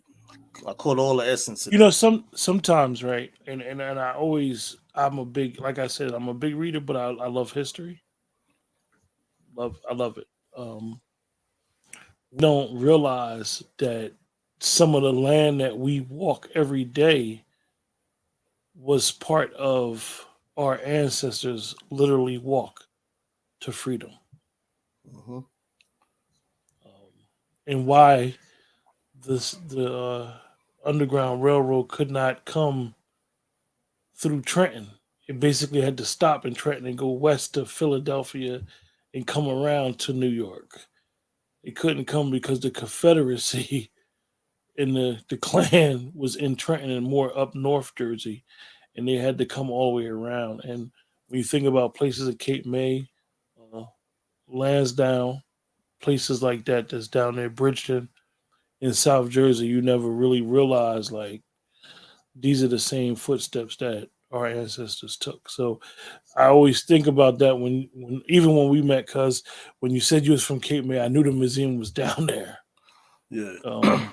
I caught all the essence of it. Sometimes, right? And I'm a big, like I said, I'm a big reader, but I love history. I love it. We don't realize that some of the land that we walk every day was part of our ancestors' literally walk to freedom. Mm-hmm. And why the Underground Railroad could not come through Trenton. It basically had to stop in Trenton and go west to Philadelphia and come around to New York. It couldn't come because the Confederacy and the Klan was in Trenton and more up North Jersey, and they had to come all the way around. And when you think about places at Cape May, Lansdowne, places like that that's down there, Bridgeton in South Jersey, you never really realize like these are the same footsteps that our ancestors took. So I always think about that when even when we met, cause when you said you was from Cape May, I knew the museum was down there. Yeah.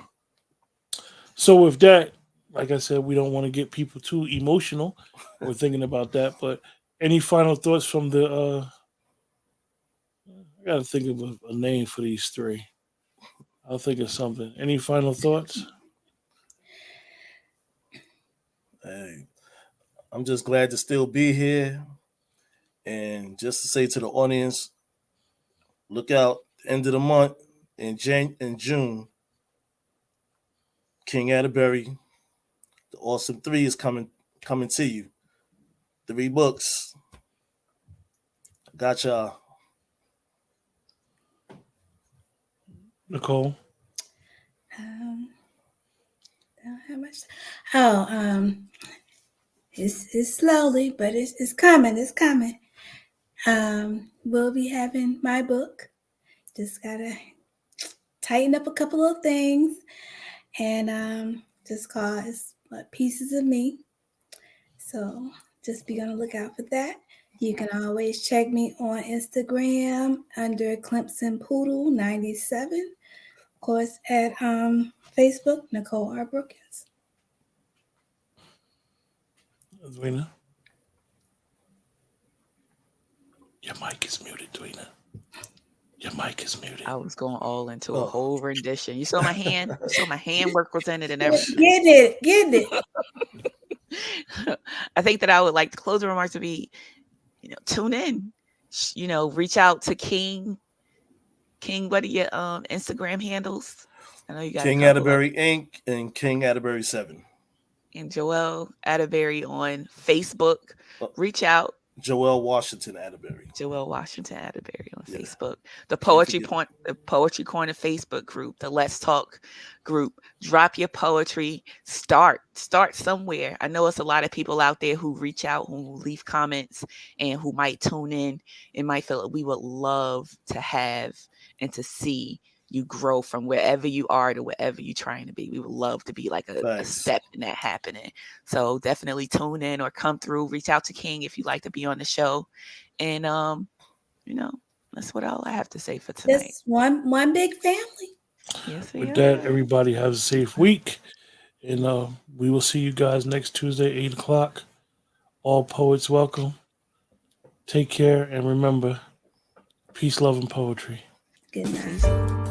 So with that, like I said, we don't want to get people too emotional or thinking about that. But any final thoughts from the? I gotta think of a name for these three. I'll think of something. Any final thoughts? Hey, I'm just glad to still be here. And just to say to the audience, look out, end of the month in June, King Atterbury, the Awesome Three is coming to you. 3 books. Got y'all. Nicole. Don't have much. Oh, it's slowly, but it's coming. It's coming. We'll be having my book. Just gotta tighten up a couple of things, and just cause pieces of me. So just be on the lookout for that. You can always check me on Instagram under Clemson Poodle 97. Of course, at Facebook, Nicole R. Brookins. Dwayna. Your mic is muted, Dwayna. Your mic is muted. I was going all into a whole rendition. You saw my hand? You saw my handwork was in it and everything. Get it. I think that I would like the closing remarks to be, tune in, reach out to King. King, what are your Instagram handles? I know you got King Atterbury Inc. and King Atterbury 7. And Joel Atterbury on Facebook. Reach out. Joel Washington Atterbury. Joel Washington Atterbury on Facebook. The Poetry Corner Facebook group, the Let's Talk group. Drop your poetry. Start somewhere. I know it's a lot of people out there who reach out, who leave comments, and who might tune in and might feel like we would love to have and to see you grow from wherever you are to wherever you're trying to be. We would love to be like a step in that happening. So definitely tune in or come through, reach out to King if you'd like to be on the show. And, that's what all I have to say for tonight. It's one big family. Yes, with that, everybody have a safe week. And we will see you guys next Tuesday, 8 o'clock. All poets welcome. Take care. And remember, peace, love, and poetry. Good night.